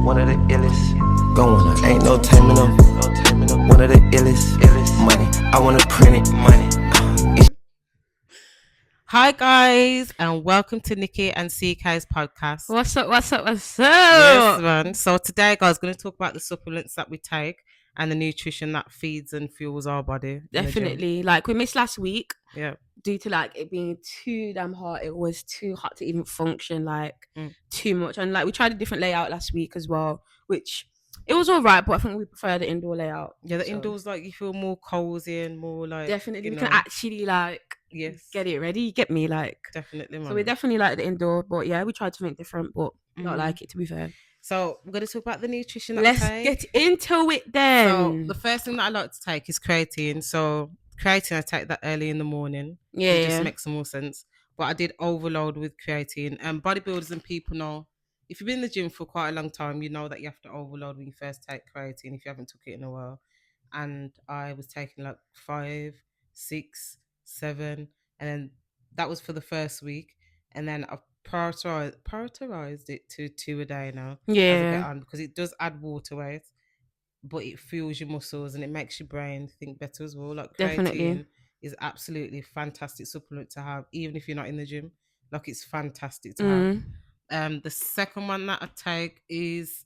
one of the illest. Going on, ain't no taming them. One of the illest. Money, I wanna print it. Money. Hi guys, and welcome to Nikki and CK's podcast. What's up? Yes, man. So today, guys, going to talk about the supplements that we take and the nutrition that feeds and fuels our body. Definitely. Like we missed last week. Yeah. Due to like it being too damn hot. It was too hot to even function, too much. And like we tried a different layout last week as well, which it was all right, but I think we prefer the indoor layout. Yeah, the indoors, like you feel more cozy and more like. Definitely. We can actually get it ready. You get me? Like definitely, man. So we definitely like the indoor, but yeah, we tried to make different, but not like it, to be fair. So we're going to talk about the nutrition that Let's we take. get into it then. So the first thing that I like to take is creatine. So creatine, I take that early in the morning. Yeah, it just makes some more sense. But I did overload with creatine. And bodybuilders and people know, if you've been in the gym for quite a long time, you know that you have to overload when you first take creatine if you haven't took it in a while. And I was taking like 5, 6, 7, and then that was for the first week. And then I've prioritized it to 2 a day now. Yeah. As I get on, because it does add water weight, but it fuels your muscles and it makes your brain think better as well. Like creatine is absolutely fantastic supplement to have, even if you're not in the gym. Like it's fantastic to have. The second one that I take is,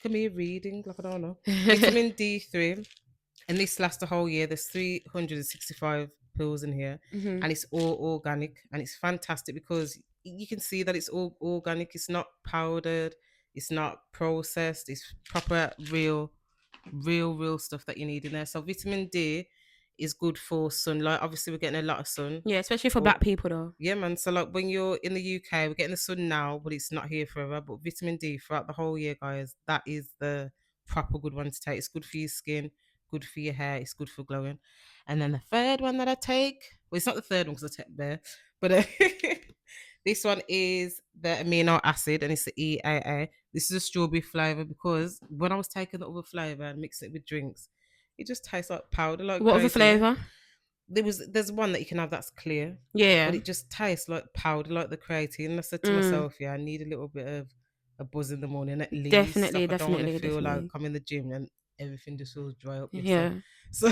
look at me reading, like I don't know, vitamin D3, and this lasts the whole year. There's 365 pills in here, and it's all organic, and it's fantastic because you can see that it's all organic. It's not powdered, it's not processed, it's proper real stuff that you need in there. So vitamin D is good for sunlight. Obviously we're getting a lot of sun, especially for black people though. Yeah, man. So like when you're in the UK, we're getting the sun now, but it's not here forever. But vitamin D throughout the whole year, guys, that is the proper good one to take. It's good for your skin, good for your hair, it's good for glowing. And then the third one that I take, well, it's not the third one because I take there, but this one is the amino acid, and it's the EAA. This is a strawberry flavor, because when I was taking the other flavor and mixing it with drinks, it just tastes like powder. Like what other flavor? There's one that you can have that's clear, but it just tastes like powder, like the creatine. And I said to myself, I need a little bit of a buzz in the morning at least. Definitely, like, I don't want to feel like I'm in the gym and everything just feels dry up. So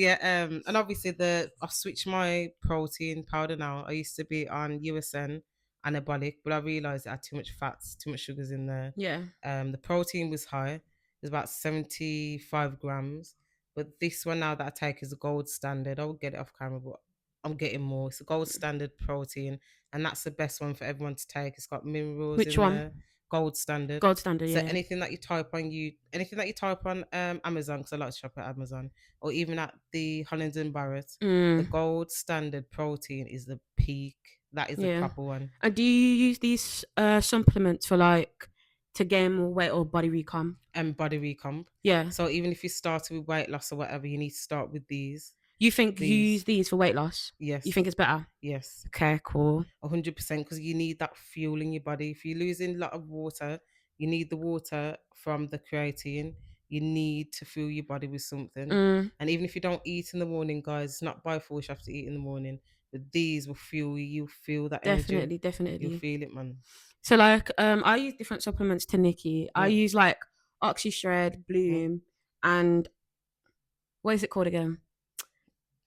and obviously I switched my protein powder now. I used to be on USN anabolic, but I realized it had too much fats, too much sugars in there. The protein was high. It was about 75 grams. But this one now that I take is a gold standard. I will get it off camera, but I'm getting more. It's a gold standard protein, and that's the best one for everyone to take. It's got minerals. Which one? There. Gold standard. Gold standard. So anything that you type on Amazon, because I like to shop at Amazon, or even at the Holland & Barrett, the gold standard protein is the peak. That is the proper one. And do you use these supplements for to gain more weight or body recomp? And body recomp. Yeah. So even if you started with weight loss or whatever, you need to start with these. You think you use these for weight loss? Yes. You think it's better? Yes. Okay, cool. 100%, because you need that fuel in your body. If you're losing a lot of water, you need the water from the creatine. You need to fuel your body with something. And even if you don't eat in the morning, guys, it's not by force you have to eat in the morning. But these will fuel you. You'll feel that energy. Definitely. You'll feel it, man. So I use different supplements to Nikki. I use OxyShred, Bloom, and what is it called again?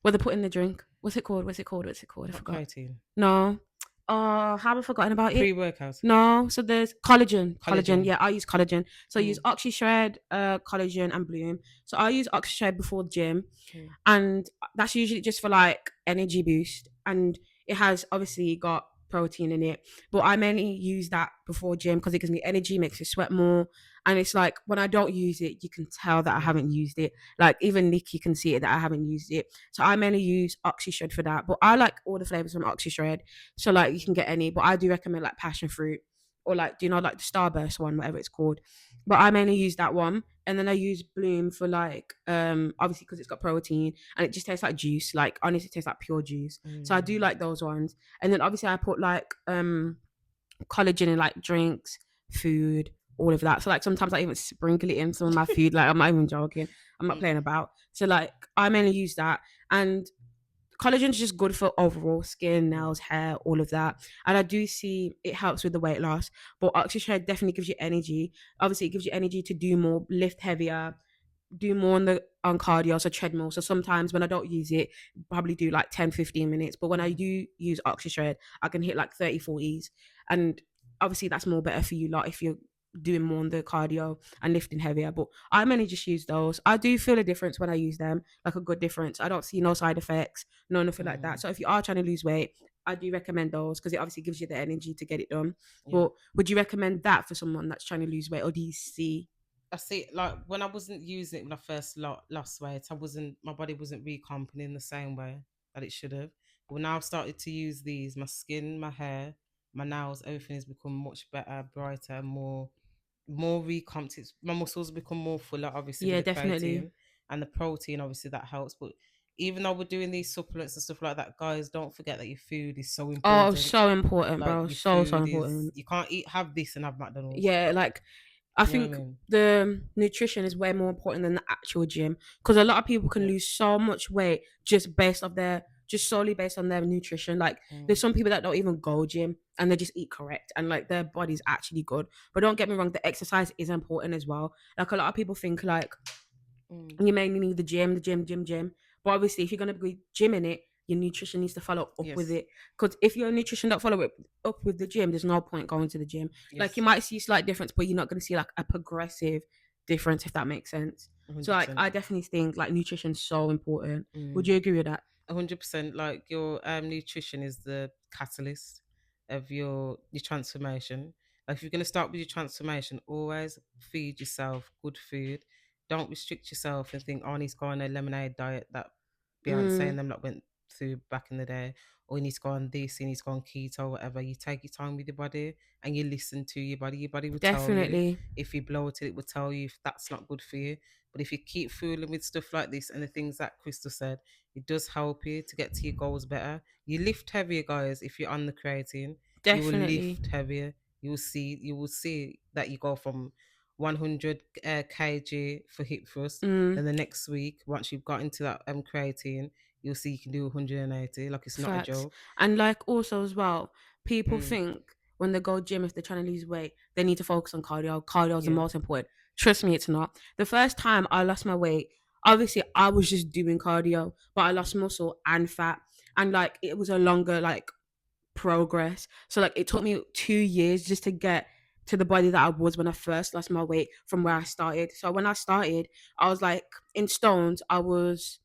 What they put in the drink? What's it called? I forgot. Creatine. No. Have I forgotten about it? Pre-workout. No. So there's collagen. Yeah, I use collagen. So I use OxyShred, collagen, and Bloom. So I use OxyShred before the gym, and that's usually just for energy boost, and it has obviously got protein in it, but I mainly use that before gym because it gives me energy, makes me sweat more, and it's like when I don't use it, you can tell that I haven't used it. Like even Nikki can see it that I haven't used it. So I mainly use OxyShred for that, but I like all the flavors from OxyShred, so you can get any, but I do recommend passion fruit or the Starburst one, whatever it's called. But I mainly use that one, and then I use Bloom for obviously because it's got protein and it just tastes like juice. Honestly, it tastes like pure juice. So I do like those ones. And then obviously I put collagen in drinks, food, all of that. So sometimes I even sprinkle it in some of my food. I'm not even joking. I'm not playing about. So I mainly use that. And collagen is just good for overall skin, nails, hair, all of that. And I do see it helps with the weight loss. But OxyShred definitely gives you energy. Obviously, it gives you energy to do more, lift heavier, do more on cardio, so treadmill. So sometimes when I don't use it, probably do like 10-15 minutes. But when I do use OxyShred, I can hit like 30-40s. And obviously that's more better for you, like if you're doing more on the cardio and lifting heavier. But I mainly just use those. I do feel a difference when I use them, like a good difference. I don't see no side effects, nothing like that. So if you are trying to lose weight, I do recommend those because it obviously gives you the energy to get it done. But would you recommend that for someone that's trying to lose weight, or do you see? I see, like when I wasn't using it when I first lost weight, my body wasn't recomping in the same way that it should have. But when I've started to use these, my skin, my hair, my nails, everything has become much better, brighter, more recomped. My muscles become more fuller, obviously, with the definitely. creatine and the protein, obviously that helps. But even though we're doing these supplements and stuff like that, guys, don't forget that your food is so important. Oh, so important, like, bro. your So food important. you can't have this and have McDonald's. Yeah, like I think the nutrition is way more important than the actual gym, because a lot of people can lose so much weight just solely based on their nutrition. Like there's some people that don't even go gym and they just eat correct and like their body's actually good. But don't get me wrong, the exercise is important as well. Like a lot of people think like you mainly need the gym. But obviously if you're gonna be gymming it, your nutrition needs to follow up with it. Because if your nutrition don't follow up with the gym, there's no point going to the gym. Like you might see a slight difference, but you're not going to see like a progressive difference, if that makes sense. 100%. So like I definitely think like nutrition's so important. Would you agree with that? 100%. Like your nutrition is the catalyst of your transformation. Like if you're going to start with your transformation, always feed yourself good food. Don't restrict yourself and think, oh, I need to go on a lemonade diet that Beyonce and them lot went through back in the day, or you need to go on this, you need to go on keto, whatever. You take your time with your body and you listen to your body. Your body will tell you if you bloated, it will tell you if that's not good for you. But if you keep fooling with stuff like this and the things that Crystal said, it does help you to get to your goals better. You lift heavier, guys, if you're on the creatine. You will lift heavier. You will see that you go from 100 kg for hip thrust, and the next week, once you've got into that creatine, you'll see you can do 180. Like it's not a joke. And like also as well, people think when they go gym, if they're trying to lose weight, they need to focus on cardio. Cardio is the most important. Trust me, it's not. The first time I lost my weight, obviously I was just doing cardio, but I lost muscle and fat, and like it was a longer like progress. So like it took me 2 years just to get to the body that I was when I first lost my weight from where I started. So when I started, I was like in stones, I was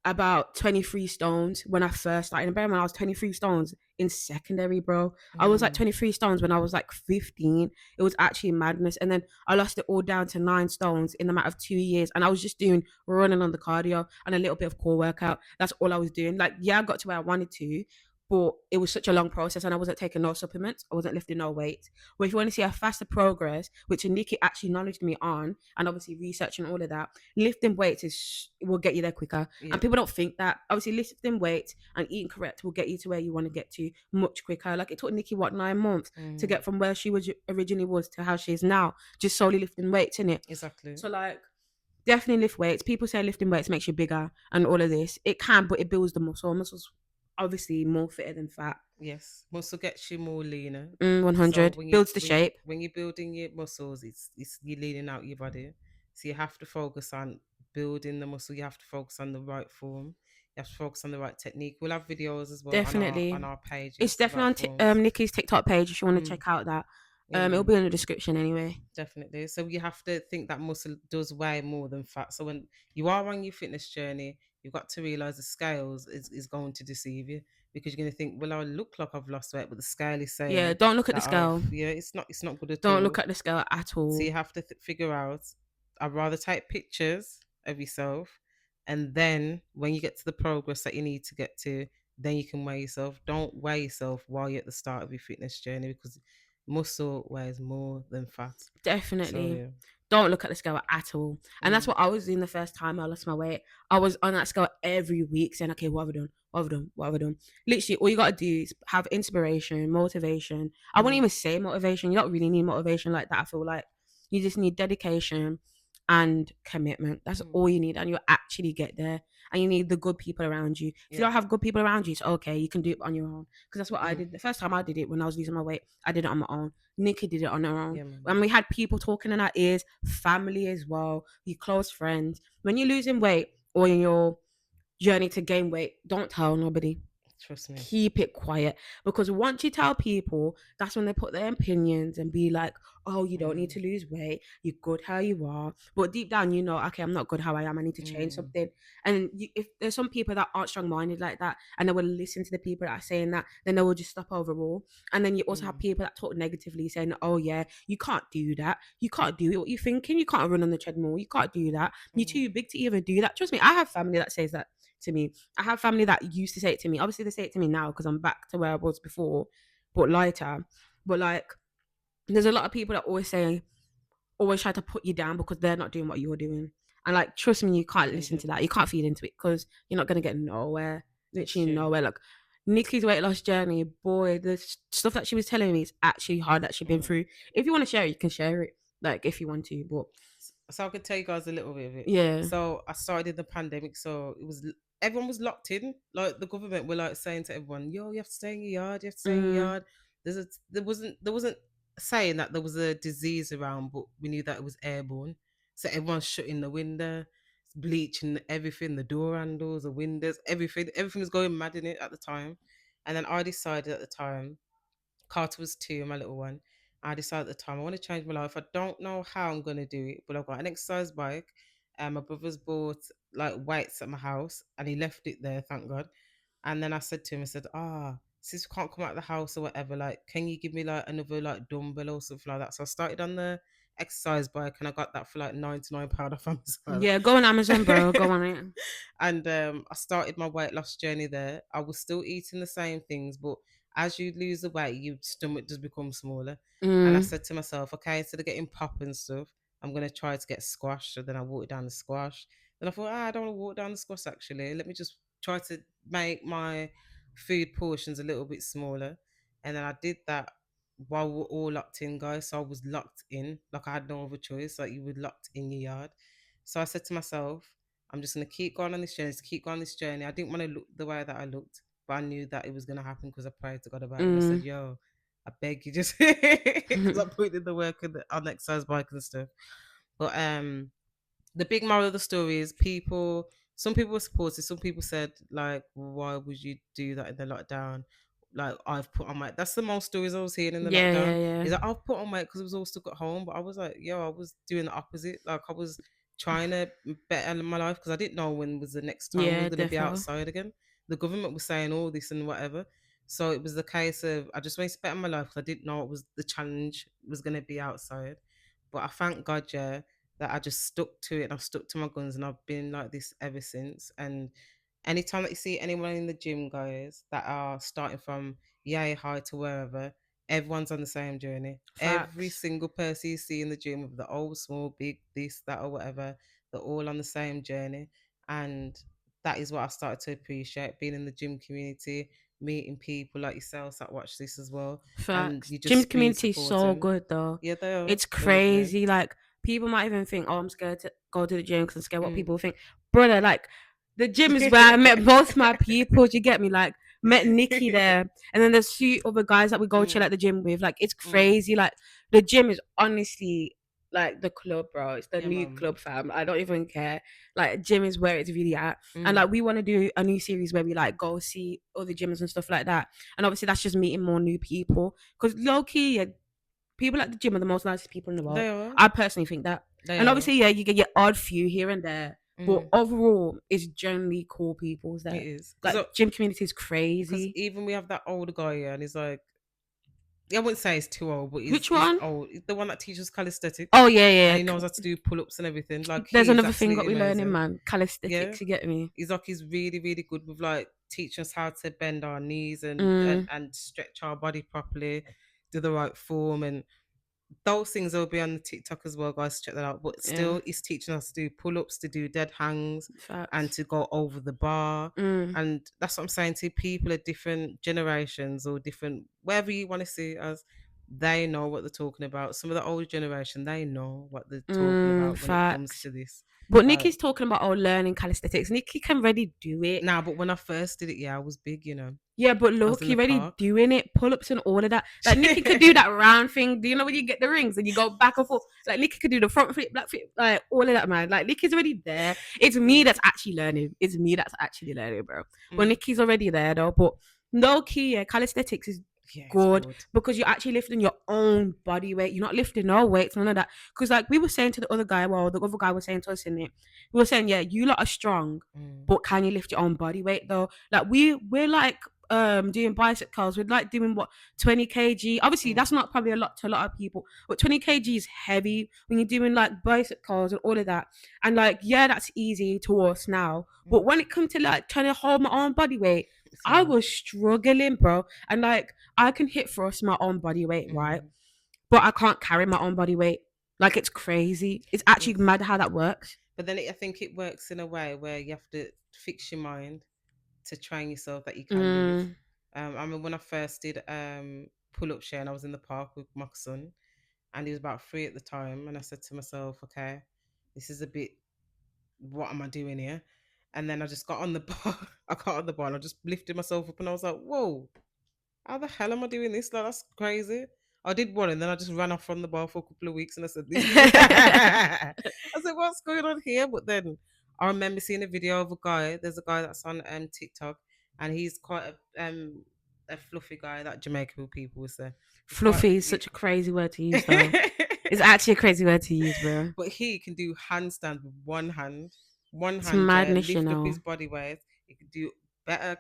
about 23 stones when I first started. And bear in mind, I was 23 stones in secondary, bro. I was like 23 stones when I was like 15. It was actually madness. And then I lost it all down to 9 stones in the matter of 2 years. And I was just doing running on the cardio and a little bit of core workout. That's all I was doing. Like, yeah, I got to where I wanted to, but it was such a long process and I wasn't taking no supplements. I wasn't lifting no weights. But if you want to see a faster progress, which Nikki actually acknowledged me on, and obviously researching all of that, lifting weights will get you there quicker. And people don't think that. Obviously, lifting weights and eating correct will get you to where you want to get to much quicker. Like it took Nikki, 9 months to get from where she was originally was to how she is now, just solely lifting weights, innit? Exactly. So like, definitely lift weights. People say lifting weights makes you bigger and all of this. It can, but it builds the muscle. Muscles obviously more fitter than fat. Yes, muscle gets you more leaner. 100 so builds the shape. When you're building your muscles, it's you're leaning out your body. So you have to focus on building the muscle. You have to focus on the right form. You have to focus on the right technique. We'll have videos as well. Definitely on our page. It's definitely on Nikki's TikTok page if you want to check out that. It'll be in the description anyway. Definitely. So you have to think that muscle does weigh more than fat. So when you are on your fitness journey, you've got to realize the scales is going to deceive you, because you're going to think, well, I look like I've lost weight, but the scale is saying, don't look at the scale. It's not good at all. Don't look at the scale at all. So you have to figure out, I'd rather take pictures of yourself, and then when you get to the progress that you need to get to, then you can weigh yourself. Don't weigh yourself while you're at the start of your fitness journey, because muscle weighs more than fat. Definitely. So, don't look at the scale at all. And that's what I was doing the first time I lost my weight. I was on that scale every week saying, okay, what have I done? Literally, all you got to do is have inspiration, motivation. I wouldn't even say motivation. You don't really need motivation like that, I feel like. You just need dedication and commitment. That's all you need. And you're actually get there, and you need the good people around you. If you don't have good people around you, it's okay, you can do it on your own. Because that's what I did. The first time I did it, when I was losing my weight, I did it on my own. Nikki did it on her own. And we had people talking in our ears, family as well, your close friends. When you're losing weight or in your journey to gain weight, don't tell nobody. Trust me. Keep it quiet, because once you tell people, that's when they put their opinions and be like, oh, you don't need to lose weight, you're good how you are. But deep down, you know, okay, I'm not good how I am, I need to change something. And if there's some people that aren't strong-minded like that, and they will listen to the people that are saying that, then they will just stop overall. And then you also have people that talk negatively, saying, oh yeah, you can't do that, you can't do it, what you thinking, you can't run on the treadmill, you can't do that, you're too big to even do that. Trust me, I have family that says that to me. I have family that used to say it to me. Obviously, they say it to me now because I'm back to where I was before, but lighter. But like, there's a lot of people that always try to put you down because they're not doing what you're doing. And like, trust me, you can't listen to that. You can't feed into it, because you're not gonna get nowhere. Literally nowhere. Like, Nikki's weight loss journey, boy, the stuff that she was telling me is actually hard that she's been through. If you want to share it, you can share it. Like, if you want to, but so I could tell you guys a little bit of it. Yeah. So I started in the pandemic, so everyone was locked in. Like, the government were like saying to everyone, "Yo, you have to stay in your yard. You have to stay in your yard." There wasn't saying that there was a disease around, but we knew that it was airborne. So everyone's shutting the window, bleaching everything, the door handles, the windows, everything. Everything was going mad in it at the time. And then I decided at the time, Carter was 2, my little one. I decided at the time I want to change my life. I don't know how I'm gonna do it, but I've got an exercise bike. And my brother's bought like weights at my house, and he left it there, thank God. And then I said to him, I said, since we can't come out of the house or whatever, like, can you give me like another like dumbbell or something like that? So I started on the exercise bike, and I got that for like £99 off Amazon. Yeah, go on Amazon, bro. Go on it. And I started my weight loss journey there. I was still eating the same things, but as you lose the weight, your stomach does become smaller. And I said to myself, okay, instead of getting pop and stuff, I'm gonna try to get squash. So then I watered down the squash. Then I thought, I don't want to water down the squash actually. Let me just try to make my food portions a little bit smaller. And then I did that while we're all locked in, guys. So I was locked in, like I had no other choice. Like, you were locked in your yard. So I said to myself, I'm just gonna keep going on this journey, keep going on this journey. I didn't want to look the way that I looked, but I knew that it was gonna happen because I prayed to God about it. And I said, yo, I beg you, just because I put in the work on the exercise bike and stuff. But the big moral of the story is some people were supportive. Some people said, like, why would you do that in the lockdown? Like, I've put on weight. That's the most stories I was hearing in the lockdown. Yeah. Is that I've put on weight because I was all stuck at home. But I was like, yo, I was doing the opposite. Like, I was trying to better my life because I didn't know when was the next time we were going to be outside again. The government was saying all this and whatever. So it was the case of, I just wanted to better my life because I didn't know it was the challenge was going to be outside. But I thank God, yeah, that I just stuck to it, and I've stuck to my guns, and I've been like this ever since. And anytime that you see anyone in the gym, guys, that are starting from yay high to wherever, everyone's on the same journey. Facts. Every single person you see in the gym, with the old, small, big, this, that, or whatever, they're all on the same journey. And that is what I started to appreciate, being in the gym community, meeting people like yourselves that watch this as well. Facts. And you just Gym community is so good though. Yeah, they are. It's crazy. Like, people might even think, oh, I'm scared to go to the gym because I'm scared what people think. Brother, like, the gym is where I met both my people. Do you get me? Like, met Nikki there, and then there's 2 other guys that we go chill at the gym with. Like, it's crazy. Like, the gym is honestly like the club, bro. It's the new club, fam. I don't even care. Like, gym is where it's really at. And like, we want to do a new series where we like go see other gyms and stuff like that. And obviously that's just meeting more new people, because low key, yeah, people at the gym are the most nicest people in the world. They are. I personally think that. And obviously, yeah, you get your odd few here and there, but overall, it's generally cool people there. It is. Like, gym community is crazy. Even we have that older guy here, and he's like, I wouldn't say he's too old, but Which one? He's old. The one that teaches calisthenics. Oh yeah. And he knows how to do pull-ups and everything. Like, there's another thing that we're learning, man. Calisthenics, you get me? He's like, he's really, really good with like teaching us how to bend our knees and stretch our body properly, do the right form, and those things will be on the TikTok as well, guys. Check that out. But still, he's teaching us to do pull-ups, to do dead hangs, and to go over the bar. And that's what I'm saying to people of different generations or different, wherever you want to see it as. they know what they're talking about. Some of the older generation, they know what they're talking about when it comes to this. But Nikki's talking about learning calisthenics. Nikki can really do it. Nah, but when I first did it, yeah, I was big, you know. Yeah, but look, you're already doing it, pull-ups and all of that. Like Nikki could do that round thing. Do you know when you get the rings and you go back and forth? Like Nikki could do the front flip, back flip, like all of that, man. Like Nikki's already there. It's me that's actually learning. Bro. But Nikki's already there though. But no key, yeah, calisthenics is good because you're actually lifting your own body weight. You're not lifting no weights, none of that. Because like we were saying to the other guy, the other guy was saying to us in it, we were saying, yeah, you lot are strong, but can you lift your own body weight though? Like we're like doing bicep curls, we're like doing 20 kg. Obviously that's not probably a lot to a lot of people, but 20 kg is heavy when you're doing like bicep curls and all of that. And like, yeah, that's easy to us now, but when it comes to like trying to hold my own body weight, I was struggling, bro. And like I can hit thrust my own body weight, right? But I can't carry my own body weight. Like it's crazy. It's actually mad how that works. But then I think it works in a way where you have to fix your mind to train yourself that you can do it. I mean, when I first did pull-up share, and I was in the park with my son, and he was about 3 at the time, and I said to myself, okay, this is a bit, what am I doing here? And then I just got on the bar. I got on the bar and I just lifted myself up, and I was like, whoa, how the hell am I doing this? Like, that's crazy. I did one and then I just ran off from the bar for a couple of weeks, and I said, this is I said, what's going on here? But then I remember seeing a video of a guy. There's a guy that's on TikTok, and he's quite a fluffy guy, that Jamaican people would say. Fluffy is such a crazy word to use though. It's actually a crazy word to use, bro. But he can do handstands with one hand. It's madness, lift up his body weight. He can do better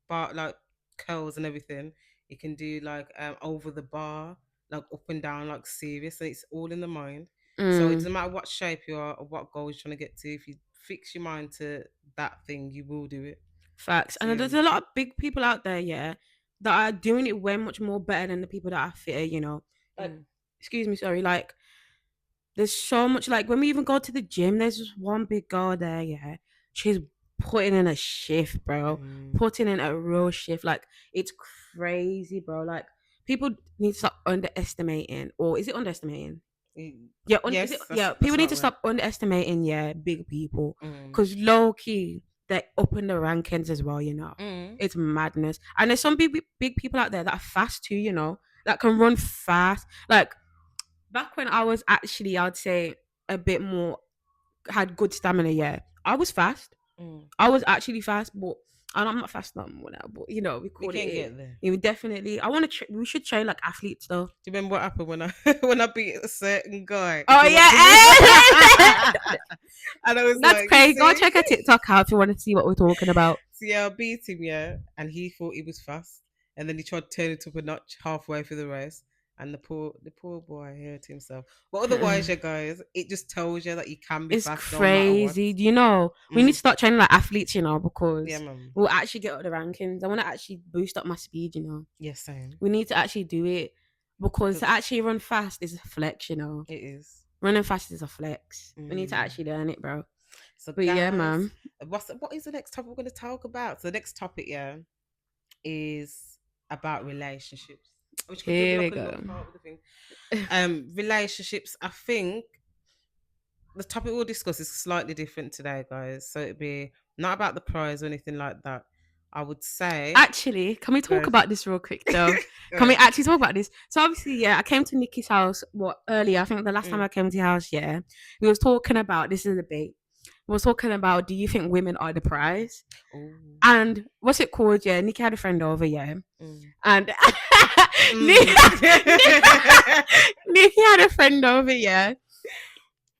bar, like curls and everything. He can do like over the bar, like up and down, like serious. And it's all in the mind. So it doesn't matter what shape you are or what goal you're trying to get to. If you fix your mind to that thing, you will do it. Facts. So, and there's a lot of big people out there, yeah, that are doing it way much more better than the people that are fitter, you know. Like, excuse me, sorry, like there's so much, like when we even go to the gym, there's just one big girl there, yeah. She's putting in a shift, bro. Putting in a real shift. Like it's crazy, bro. Like people need to stop underestimating, or is it underestimating? Yeah, yes, people need to stop underestimating, big people, because low key they're up in the rankings as well, you know. It's madness. And there's some big people out there that are fast too, you know, that can run fast. Like back when I was actually, I'd say a bit more, had good stamina, yeah, I was fast. I was actually fast, but I'm not fast no more now, but you know, we can get there. Yeah, definitely. I want to. We should train like athletes, though. Do you remember what happened when I beat a certain guy? Oh yeah, and I was that's crazy. Go check our TikTok out if you want to see what we're talking about. So yeah, I beat him, yeah, and he thought he was fast, and then he tried to turn it up a notch halfway through the race. And the poor boy hurt himself. But otherwise, you guys, it just tells you that you can be fast. It's crazy. You know, we need to start training like athletes, you know, because we'll actually get up the rankings. I want to actually boost up my speed, you know. Yes, same. We need to actually do it because to actually run fast is a flex, you know. It is. Running fast is a flex. We need to actually learn it, bro. So, but guys, yeah, man. What is the next topic we're going to talk about? So the next topic, yeah, is about relationships. Which here we go. Relationships. I think the topic we'll discuss is slightly different today, guys. So it'd be not about the prize or anything like that. I would say. Actually, can we talk about this real quick though? Can we actually talk about this? So obviously, yeah, I came to Nikki's house earlier. I think the last time I came to your house, yeah, we was talking about, this is a debate. We was talking about, do you think women are the prize? Ooh. And what's it called? Yeah, Nikki had a friend over, yeah, and Nikki had a friend over, yeah,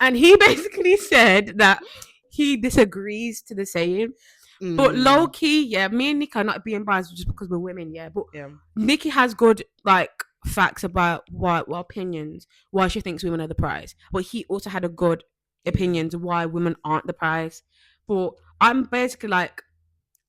and he basically said that he disagrees to the saying. But low key, yeah, me and Nikki are not being biased just because we're women, yeah. But Nikki has good like facts about opinions why she thinks women are the prize. But he also had a good opinions why women aren't the prize. But I'm basically like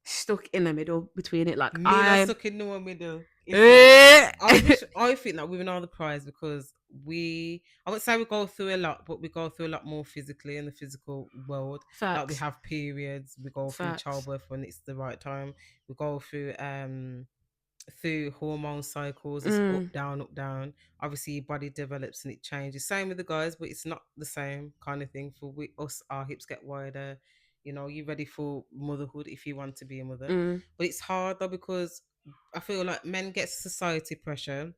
stuck in the middle between it. Like I'm stuck in the middle. I think that women are the prize because I would say we go through a lot, but we go through a lot more physically in the physical world. Facts. Like we have periods, we go through childbirth when it's the right time. We go through through hormone cycles. It's up, down, up, down. Obviously, your body develops and it changes. Same with the guys, but it's not the same kind of thing. For us, our hips get wider. You know, you're ready for motherhood if you want to be a mother. But it's hard though, because I feel like men get society pressure.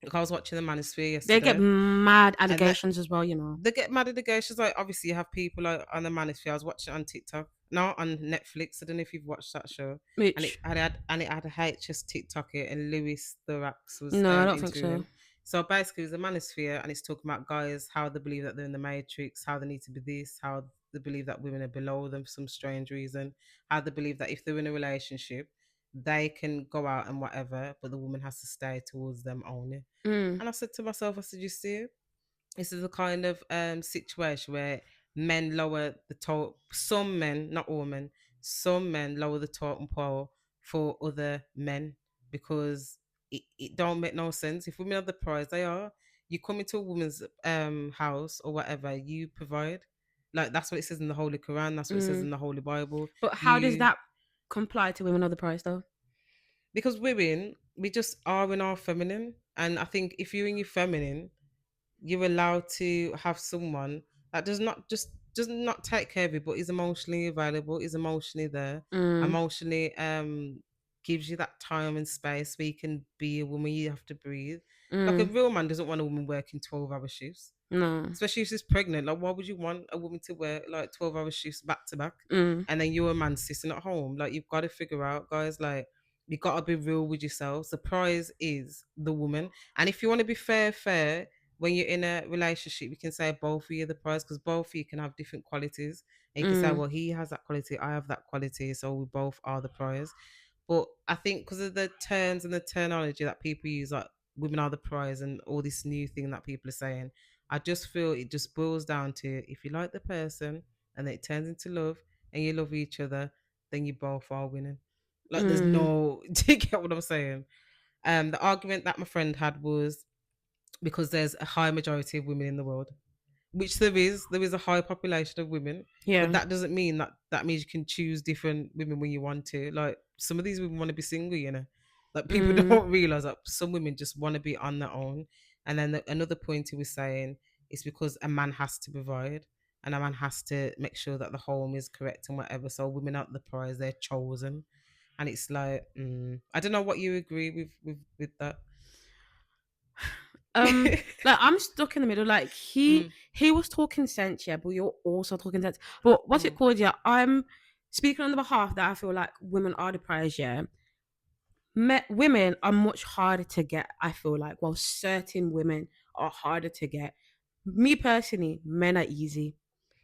Like I was watching the Manosphere yesterday. They get mad allegations as well, you know. They get mad allegations. Like, obviously, you have people like on the Manosphere. I was watching it on TikTok. No, on Netflix. I don't know if you've watched that show. Which? And it had a HS TikTok it, and Lewis Thorax was no, I don't think so. him. So basically, it was a Manosphere, and it's talking about guys, how they believe that they're in the Matrix, how they need to be this, how they believe that women are below them for some strange reason, how they believe that if they're in a relationship, they can go out and whatever, but the woman has to stay towards them only. And I said to myself, I said, you see it? This is the kind of situation where men lower the totem. Some men, not all men, some men lower the totem pole for other men, because it don't make no sense. If women are the prize, they are. You come into a woman's house or whatever, you provide. Like, that's what it says in the Holy Quran. That's what it says in the Holy Bible. But how does that comply to women of the prize though? Because women, we just are in our feminine. And I think if you're in your feminine, you're allowed to have someone that does not take care of you, but is emotionally available, is emotionally there, emotionally gives you that time and space where you can be a woman. You have to breathe. Like, a real man doesn't want a woman working 12-hour shifts. No. Especially if she's pregnant. Like, why would you want a woman to work like 12-hour shifts back to back? And then you're a man sitting at home. Like, you've got to figure out, guys, like, you got to be real with yourselves. The prize is the woman. And if you want to be fair, when you're in a relationship, you can say both of you are the prize, because both of you can have different qualities. And you can say, well, he has that quality, I have that quality, so we both are the prize. But I think because of the terms and the terminology that people use, like women are the prize and all this new thing that people are saying, I just feel it just boils down to, if you like the person and then it turns into love and you love each other, then you both are winning. Like, there's no, do you get what I'm saying? The argument that my friend had was because there's a high majority of women in the world, which there is a high population of women. Yeah. But that doesn't mean that means you can choose different women when you want to. Like, some of these women want to be single, you know. Like, people don't realize that some women just want to be on their own. And then another point he was saying is because a man has to provide and a man has to make sure that the home is correct and whatever. So women aren't the prize, they're chosen. And it's like, I don't know what you agree with that. Like, I'm stuck in the middle. Like, he was talking sense, yeah, but you're also talking sense. But what's it called? Yeah, I'm speaking on the behalf that I feel like women are the prize. Yeah, women are much harder to get. I feel like, well, certain women are harder to get. Me personally, men are easy.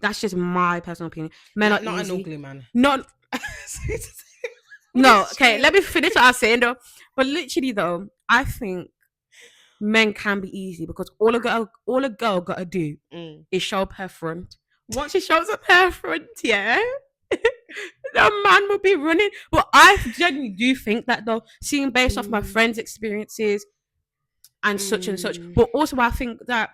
That's just my personal opinion. Men are not easy. an ugly man. Not. No, okay. Let me finish what I was saying though. But literally though, I think men can be easy because all a girl gotta do is show up her front. Once she shows up her front, yeah, the man will be running. But I genuinely do think that though, seeing based off my friends' experiences and such and such. But also I think that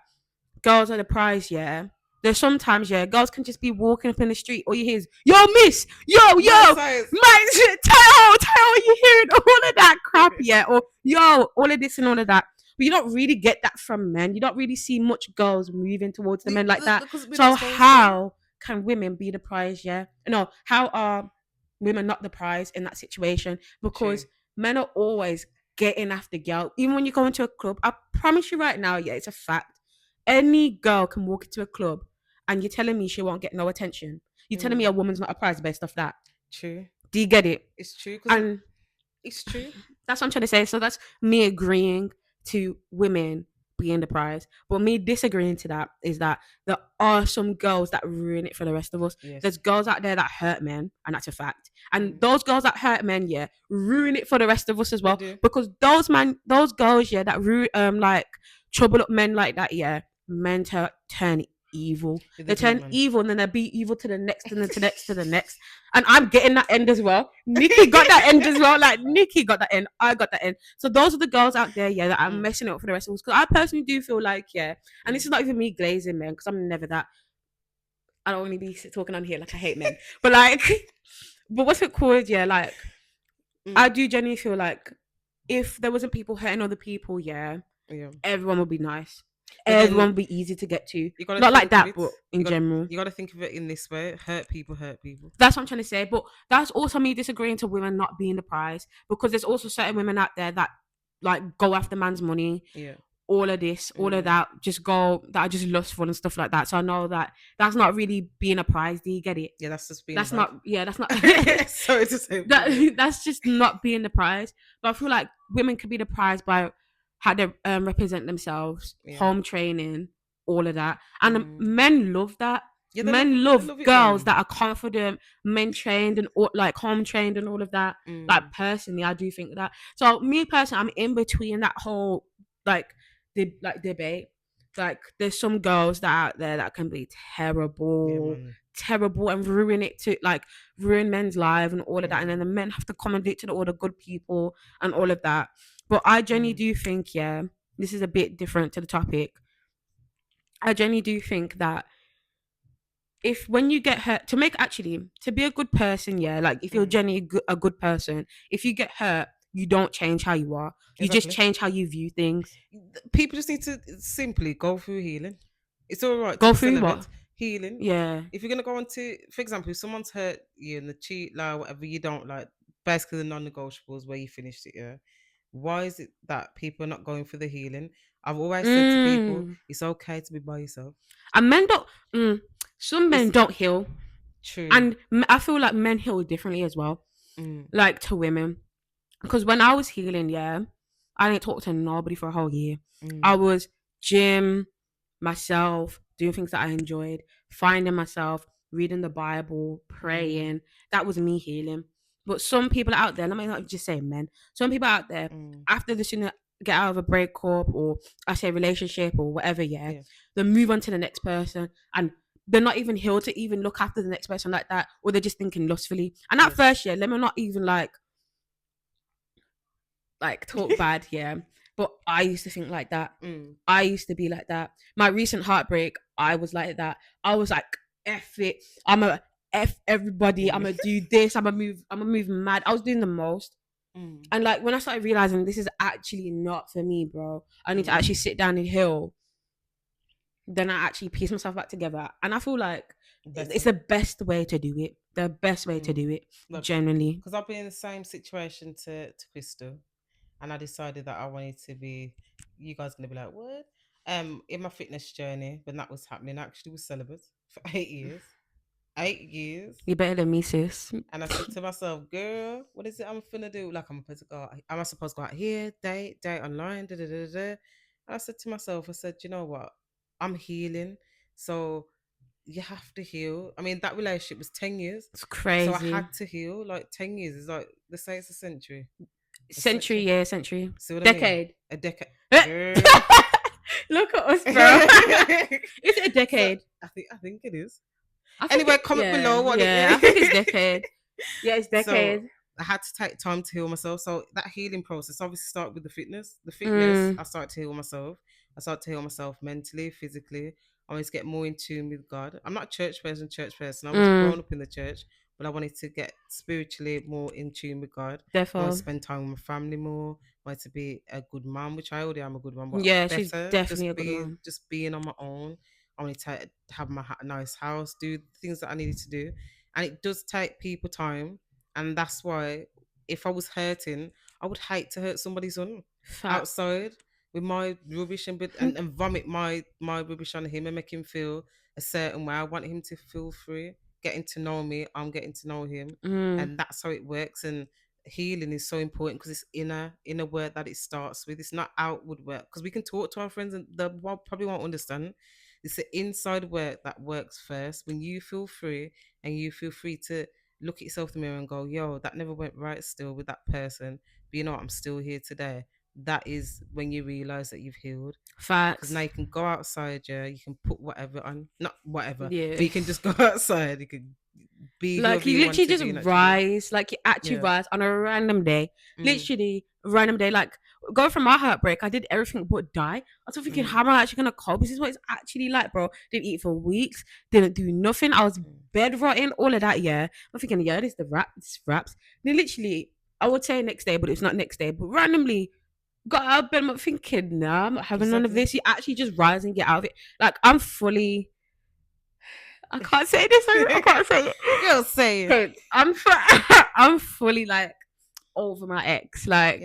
girls are the prize, yeah. There's sometimes, yeah, girls can just be walking up in the street, all you hear is, yo, miss, yo, Max, Tao, you hearing all of that crap, yeah, or yo, all of this and all of that. But you don't really get that from men. You don't really see much girls moving towards the men like that. So how can women be the prize, yeah? No, how are women not the prize in that situation? Because men are always getting after girl. Even when you go into a club, I promise you right now, yeah, it's a fact. Any girl can walk into a club and you're telling me she won't get no attention. You're telling me a woman's not a prize based off that. True. Do you get it? It's true. And it's true. That's what I'm trying to say. So that's me agreeing to women being the prize. But me disagreeing to that is that there are some girls that ruin it for the rest of us. Yes. There's girls out there that hurt men, and that's a fact. And those girls that hurt men, yeah, ruin it for the rest of us as well. Because those girls, yeah, that like trouble up men like that, yeah, men turn evil. They turn evil, and then they be evil to the next and then to the next to the next. And I'm getting that end as well. Nikki got that end as well. Like, Nikki got that end, I got that end. So those are the girls out there, yeah, that are messing it up for the rest of us. Because I personally do feel like, yeah, and this is not even me glazing men, because I'm never that. I don't want to be talking on here like I hate men, but like, but what's it called? Yeah, like, I do genuinely feel like if there wasn't people hurting other people, yeah, Yeah. everyone would be nice. But Everyone then would be easy to get to. you gotta Not like think of that, it. but in general. You gotta think of it in this way: hurt people, hurt people. That's what I'm trying to say. But that's also me disagreeing to women not being the prize, because there's also certain women out there that like go after man's money, Yeah. all of this, all of that, just go that are just lustful and stuff like that. So I know that that's not really being a prize. Do you get it? Yeah, that's just being. That's not. Yeah, that's not. Sorry to say that's just not being the prize. But I feel like women could be the prize by how they represent themselves, home training, all of that, and men love that. Yeah, men love girls that are confident, men trained and all, like home trained and all of that. Like personally, I do think that. So me personally, I'm in between that whole like debate. Like there's some girls that are out there that can be terrible, terrible and ruin it to like ruin men's lives and all of that, and then the men have to commendate to all the good people and all of that. But I genuinely do think, yeah, this is a bit different to the topic. I genuinely do think that if when you get hurt to be a good person, yeah, like if you're genuinely a good person, if you get hurt, you don't change how you are. You just change how you view things. People just need to simply go through healing. It's all right. Go through what? Healing. Yeah. If you're gonna go on to, for example, if someone's hurt you and the cheat, like whatever you don't like, basically the non-negotiables where you finished it, yeah. Why is it that people are not going for the healing? I've always said to people, it's okay to be by yourself. And men don't. Some men don't heal. True. And I feel like men heal differently as well, like to women. Because when I was healing, yeah, I didn't talk to nobody for a whole year. I was gym, myself, doing things that I enjoyed, finding myself, reading the Bible, praying. That was me healing. But some people out there, let me not just say men, some people out there, after they get out of a breakup or I say relationship or whatever, yeah, they move on to the next person and they're not even healed to even look after the next person like that, or they're just thinking lustfully. And at first, yeah, let me not even like talk bad, yeah. But I used to think like that. I used to be like that. My recent heartbreak, I was like that. I was like, F it. I'm a F everybody. I'm gonna do this. I'm gonna move mad. I was doing the most. And like when I started realizing this is actually not for me, bro. I need to actually sit down and heal. Then I actually piece myself back together. And I feel like it's the best way to do it. The best way to do it, like, generally. Because I've been in the same situation to Crystal. And I decided that I wanted to be, you guys going to be like, what? In my fitness journey, when that was happening, I actually was celibate for 8 years. 8 years. You better than me, sis. And I said to myself, girl, what is it I'm finna do? Like, am I supposed to go out here, date online, da da da da? And I said to myself, I said, you know what? I'm healing. So you have to heal. I mean, that relationship was 10 years. It's crazy. So I had to heal. Like 10 years is like, let's say it's a century. Century. See what decade. I mean? A decade. Look at us, bro. Is it a decade? So, I think it is. Anyway, comment below what it is. I think it's decade. Yeah, it's decade. So, I had to take time to heal myself. So that healing process obviously started with the fitness. I started to heal myself. I started to heal myself mentally, physically. I wanted to get more in tune with God. I'm not a church person. I was grown up in the church, but I wanted to get spiritually more in tune with God. Definitely. I want to spend time with my family more. I wanted to be a good mom, which I already am a good mom. But yeah, she's definitely a good mom. Just being on my own. I wanted to have my nice house, do things that I needed to do. And it does take people time. And that's why if I was hurting, I would hate to hurt somebody's son outside with my rubbish and vomit my rubbish on him and make him feel a certain way. I want him to feel free, getting to know me. I'm getting to know him. And that's how it works. And healing is so important because it's inner work that it starts with. It's not outward work, because we can talk to our friends and they probably won't understand. It's the inside work that works first. When you feel free and you feel free to look at yourself in the mirror and go, yo, that never went right still with that person, but you know what, I'm still here today. That is when you realize that you've healed. Facts. Because now you can go outside, you can put whatever on, not whatever, but you can just go outside. You can be like you literally just rise, like you actually rise on a random day, literally a random day. Like going from my heartbreak, I did everything but die. I was thinking, how am I actually gonna cope? This is what it's actually like, bro. Didn't eat for weeks, didn't do nothing. I was bedrotting, all of that. Yeah, I'm thinking, yeah, this is the raps. Then literally, I would say next day, but it's not next day. But randomly got out of bed, I'm thinking, nah, I'm not having none of this. You actually just rise and get out of it. Like I'm fully. I can't say this. I can't say it. You'll say it. I'm fully like over my ex. Like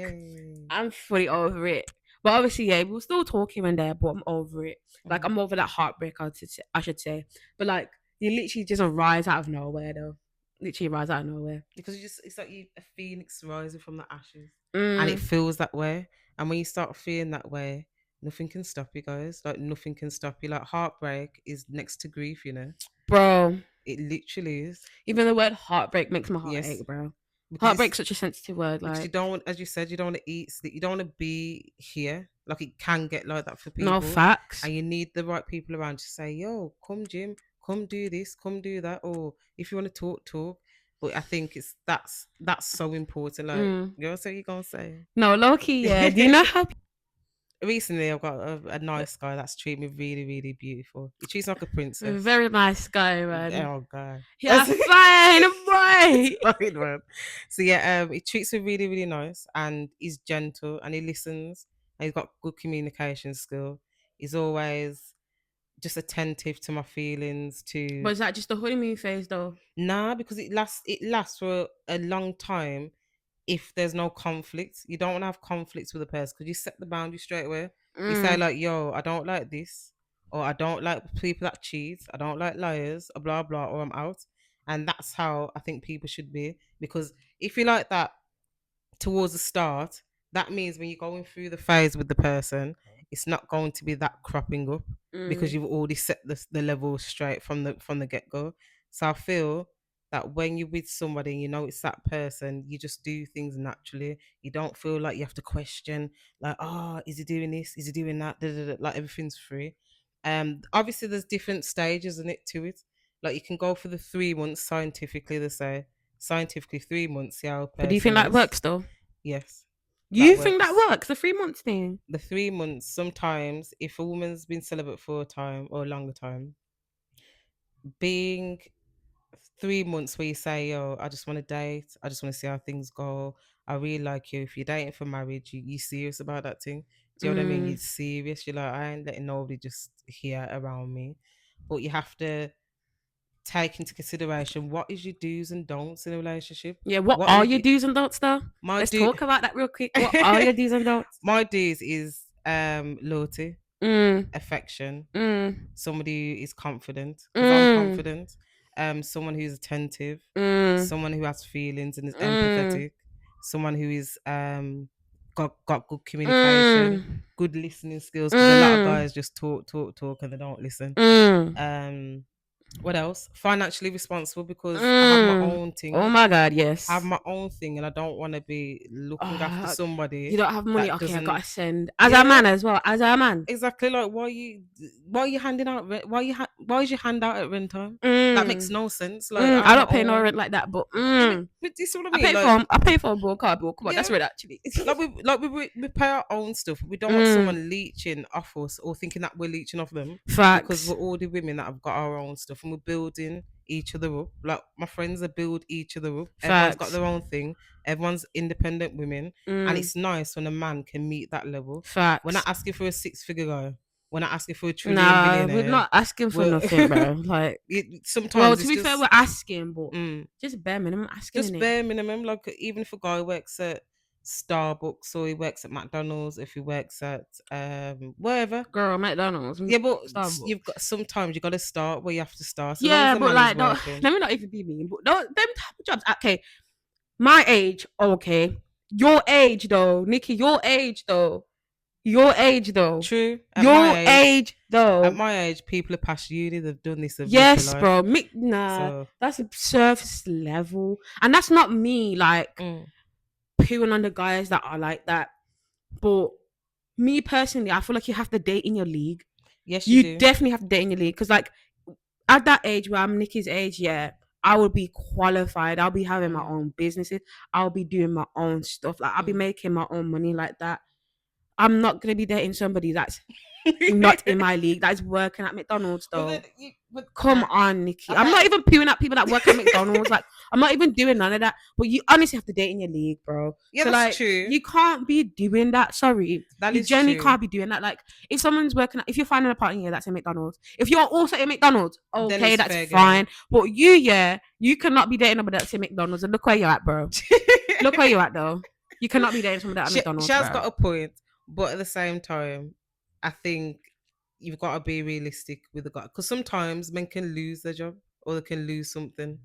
I'm fully over it. But obviously, yeah, we were still talking in there, but I'm over it. Like I'm over that heartbreak, I should say. But like you literally just rise out of nowhere, though. Literally rise out of nowhere. Because it's like a phoenix rising from the ashes, and it feels that way. And when you start feeling that way, nothing can stop you, guys. Like nothing can stop you. Like heartbreak is next to grief, you know, bro. It literally is. Even the word heartbreak makes my heart ache, bro. Heartbreak's such a sensitive word. Like you don't, as you said, you don't want to eat, sleep. You don't want to be here. Like it can get like that for people. No, facts. And you need the right people around to say, "Yo, come gym, come do this, come do that," or if you want to talk. But I think that's so important. Like you know what you're gonna say? No, low-key, yeah. Do you know how? Recently, I've got a nice guy that's treated me really, really beautiful. He treats me like a princess. A very nice guy, man. Oh god, yeah, fine, boy. Fine, man. So yeah, he treats me really, really nice, and he's gentle, and he listens, and he's got good communication skill. He's always just attentive to my feelings. But is that just the honeymoon phase, though? Nah, because it lasts for a long time. If there's no conflict, you don't want to have conflicts with a person because you set the boundary straight away. You say like, "Yo, I don't like this," or "I don't like people that cheat," "I don't like liars," or blah blah, or "I'm out." And that's how I think people should be. Because if you like that towards the start, that means when you're going through the phase with the person, it's not going to be that cropping up because you've already set the level straight from the get go. So I feel that when you're with somebody and you know it's that person, you just do things naturally. You don't feel like you have to question, like, "Oh, is he doing this? Is he doing that?" Like everything's free. Obviously there's different stages in it to it. Like you can go for the 3 months scientifically. They say scientifically 3 months. See how a But do you think that works though? Yes. You think that works? The 3 months thing? The 3 months, sometimes if a woman's been celibate for a time or a longer time, being 3 months where you say, "Yo, I just want to date. I just want to see how things go. I really like you." If you're dating for marriage, you serious about that thing. Do you know what I mean? You're serious. You're like, "I ain't letting nobody just here around me." But you have to take into consideration what is your do's and don'ts in a relationship. Yeah, what are your do's and don'ts though? Let's talk about that real quick. What are your do's and don'ts? My do's is loyalty, affection, somebody who is confident, because I'm confident, someone who's attentive, someone who has feelings and is empathetic, someone who is got good communication, good listening skills, because a lot of guys just talk and they don't listen. What else? Financially responsible, because I have my own thing. Oh my god, yes. I have my own thing, and I don't want to be looking after somebody. You don't have money. Okay, I gotta send as a man as well. As a man, exactly. Like, why are you handing out rent? Why is your hand out at rent time? That makes no sense. Like, I don't pay no rent like that, but but this is what I mean. I pay for a bill, car bill. Come on, that's right. Actually, we pay our own stuff. We don't want someone leeching off us or thinking that we're leeching off them. Facts. Because we're all the women that have got our own stuff, and we're building each other up. Like my friends are build each other up. Everyone's got their own thing. Everyone's independent women, and it's nice when a man can meet that level. Facts. We're not asking for a 6-figure guy. We're not asking for a trillion billionaire. We're not asking for nothing, bro. Like sometimes. Well, to be fair, we're asking, but just bare minimum asking. Just bare minimum. Like even if a guy works at Starbucks or he works at McDonald's, if he works at wherever, girl, McDonald's. Yeah, but sometimes you got to start where you have to start. So yeah, but like, let me not even be mean. But them type of jobs. Okay, my age. Okay, your age though, Nikki. Your age though. True. At your age though. At my age, people are past uni. They've done this. Yes, bro. That's a surface level, and that's not me. Like, pooing on the guys that are like that. But me personally, I feel like you have to date in your league. Yes, you do. Definitely have to date in your league, because like at that age where I'm Nikki's age, yeah, I would be qualified. I'll be having my own businesses. I'll be doing my own stuff. Like I'll be making my own money like that. I'm not gonna be dating somebody that's not in my league that is working at McDonald's though. But Come on, Nikki. I'm not even pewing at people that work at McDonald's. Like, I'm not even doing none of that. But you honestly have to date in your league, bro. Yeah, so, that's like, true. You can't be doing that. Sorry. That you is generally true. can't be doing that. Like, if someone's working, if you're finding a partner here that's in McDonald's, if you're also in McDonald's, okay, that's fine. Game. But you cannot be dating somebody that's in McDonald's. And look where you're at, bro. Look where you're at, though. You cannot be dating somebody at McDonald's. Shell's got a point. But at the same time, I think you've got to be realistic with the guy, because sometimes men can lose their job or they can lose something,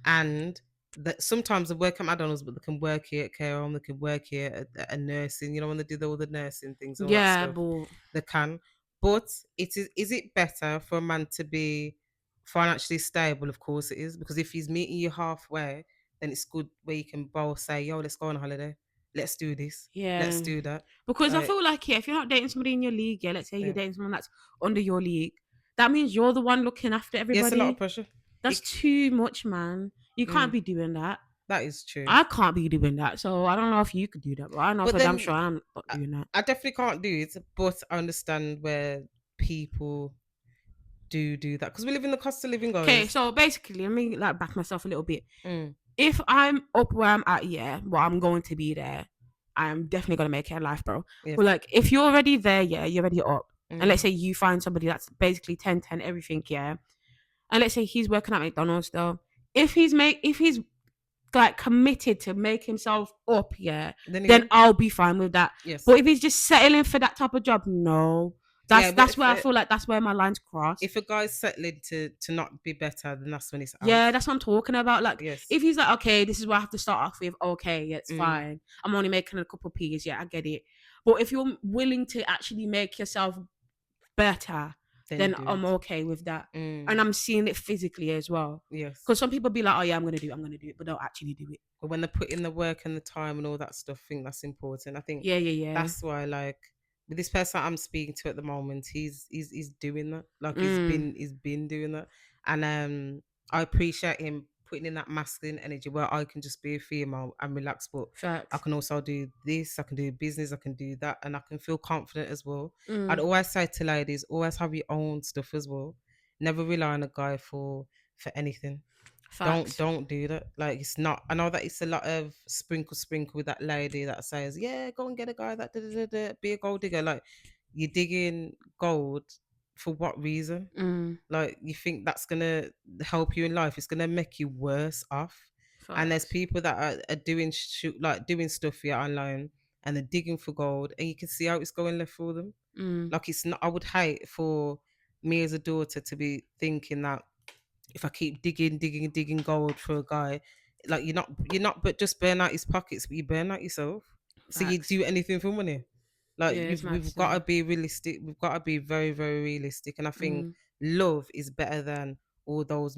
and that sometimes they work at McDonald's, but they can work here at care home, they can work here at nursing. You know, when they do all the nursing things, all that stuff, but they can. But is it better for a man to be financially stable? Of course it is, because if he's meeting you halfway, then it's good where you can both say, "Yo, let's go on holiday. Let's do this. Yeah. Let's do that." Because I feel like, if you're not dating somebody in your league, let's say you're dating someone that's under your league, that means you're the one looking after everybody. It's a lot of pressure. That's too much, man. You can't be doing that. That is true. I can't be doing that. So I don't know if you could do that, but I know for damn sure I'm not doing that. I definitely can't do it, but I understand where people do that, because we live in the cost of living, guys. Okay, so basically, let me back myself a little bit. If I'm up where I'm at, well, I'm going to be there. I'm definitely going to make it in life, bro. Yes. But like, if you're already there, you're already up. And let's say you find somebody that's basically 10-10 everything, and let's say he's working at McDonald's though. If he's like committed to make himself up, then I'll be fine with that. Yes. But if he's just settling for that type of job, no. That's where I feel like that's where my lines cross. If a guy's settling to not be better, then that's when it's out. Yeah, that's what I'm talking about. Like, if he's like, okay, this is what I have to start off with. Okay, it's fine. I'm only making a couple P's. Yeah, I get it. But if you're willing to actually make yourself better, then I'm okay with that. And I'm seeing it physically as well. Yes. Because some people be like, oh yeah, I'm going to do it, but don't actually do it. But when they put in the work and the time and all that stuff, I think that's important. I think that's why, like, with this person I'm speaking to at the moment, he's doing that. Like, he's been doing that. And I appreciate him putting in that masculine energy where I can just be a female and relax, but I can also do this, I can do business, I can do that, and I can feel confident as well. I'd always say to ladies, always have your own stuff as well. Never rely on a guy for anything. Facts. Don't do that. Like, it's not. I know that it's a lot of sprinkle with that lady that says, yeah, go and get a guy that be a gold digger. Like, you're digging gold for what reason? Like, you think that's gonna help you in life? It's gonna make you worse off. Facts. And there's people that are doing stuff here online, and they're digging for gold, and you can see how it's going left for them. Like, it's not. I would hate for me as a daughter to be thinking that if I keep digging gold for a guy, like, you're not but just burn out his pockets, but you burn out yourself. Facts. So you do anything for money. Like, we've got to be realistic. We've got to be very, very realistic. And I think love is better than all those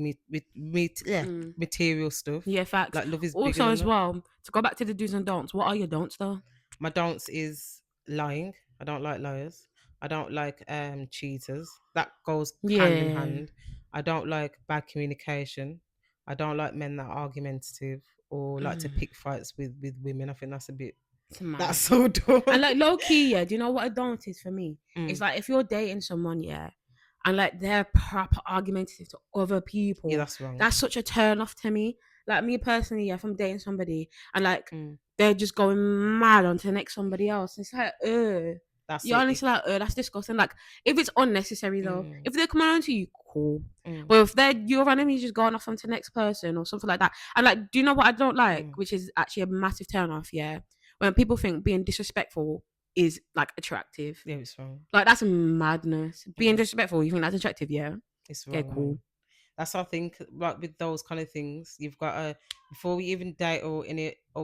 material stuff. Yeah, facts. Like, love is also bigger than as well. To go back to the do's and don'ts, what are your don'ts though? My don'ts is lying. I don't like liars. I don't like cheaters. That goes hand in hand. I don't like bad communication. I don't like men that are argumentative or like to pick fights with women. I think that's a bit. That's so dumb. And like, low key, do you know what a don't is for me? It's like, if you're dating someone, and like they're proper argumentative to other people, that's wrong. That's such a turn off to me. Like, me personally, if I'm dating somebody and like they're just going mad onto the next somebody else, it's like, you're honestly like, that's disgusting. Like, if it's unnecessary though, if they're coming on to you, cool. But if you're randomly just going off onto the next person or something like that, and like, do you know what I don't like, which is actually a massive turn off? When people think being disrespectful is like attractive. Yeah, it's wrong. Like, that's madness. Being disrespectful, you think that's attractive? Yeah, it's wrong. Yeah, cool. That's how I think. Like, with those kind of things, you've got to, before we even date or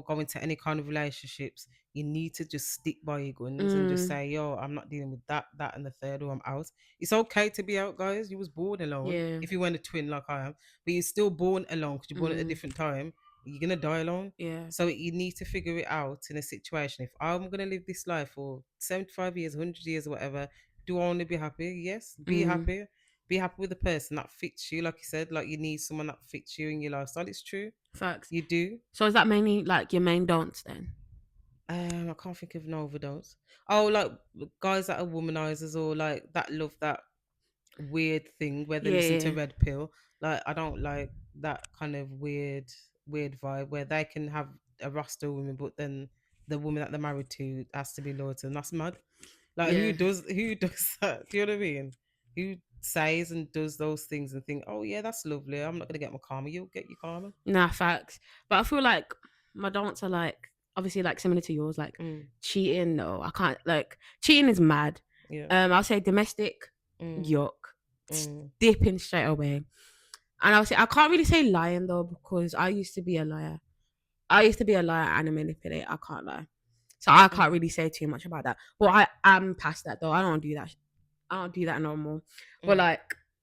go into any kind of relationships, you need to just stick by your guns and just say, yo, I'm not dealing with that and the third, or I'm out. It's okay to be out, guys. You was born alone. If you weren't a twin like I am, but you're still born alone because you're born at a different time. You're gonna die alone. So you need to figure it out in a situation. If I'm gonna live this life for 75 years, 100 years, or whatever, do I want to be happy? Yes. Be happy. Be happy with the person that fits you. Like you said, like, you need someone that fits you in your lifestyle. It's true. Facts. You do. So is that mainly like your main don'ts then? I can't think of no overdose. Oh, like guys that are womanizers or like that love that weird thing where they Yeah, listen to yeah. Red Pill. Like I don't like that kind of weird vibe where they can have a Rasta woman, but then the woman that they're married to has to be loyal to them. That's mad. Like Yeah. who does that? Do you know what I mean? Who says and does those things and think, oh yeah, that's lovely. I'm not gonna get my karma. You'll get your karma. Nah, facts. But I feel like my dance are like obviously like similar to yours, like cheating. No, I can't. Like cheating is mad. Yeah. I'll say domestic, yuck, dipping straight away. And I'll say I can't really say lying though because I used to be a liar. I used to be a liar and a manipulator. I can't lie, so I can't really say too much about that. But I am past that though. I don't do that. I don't do that no more. But like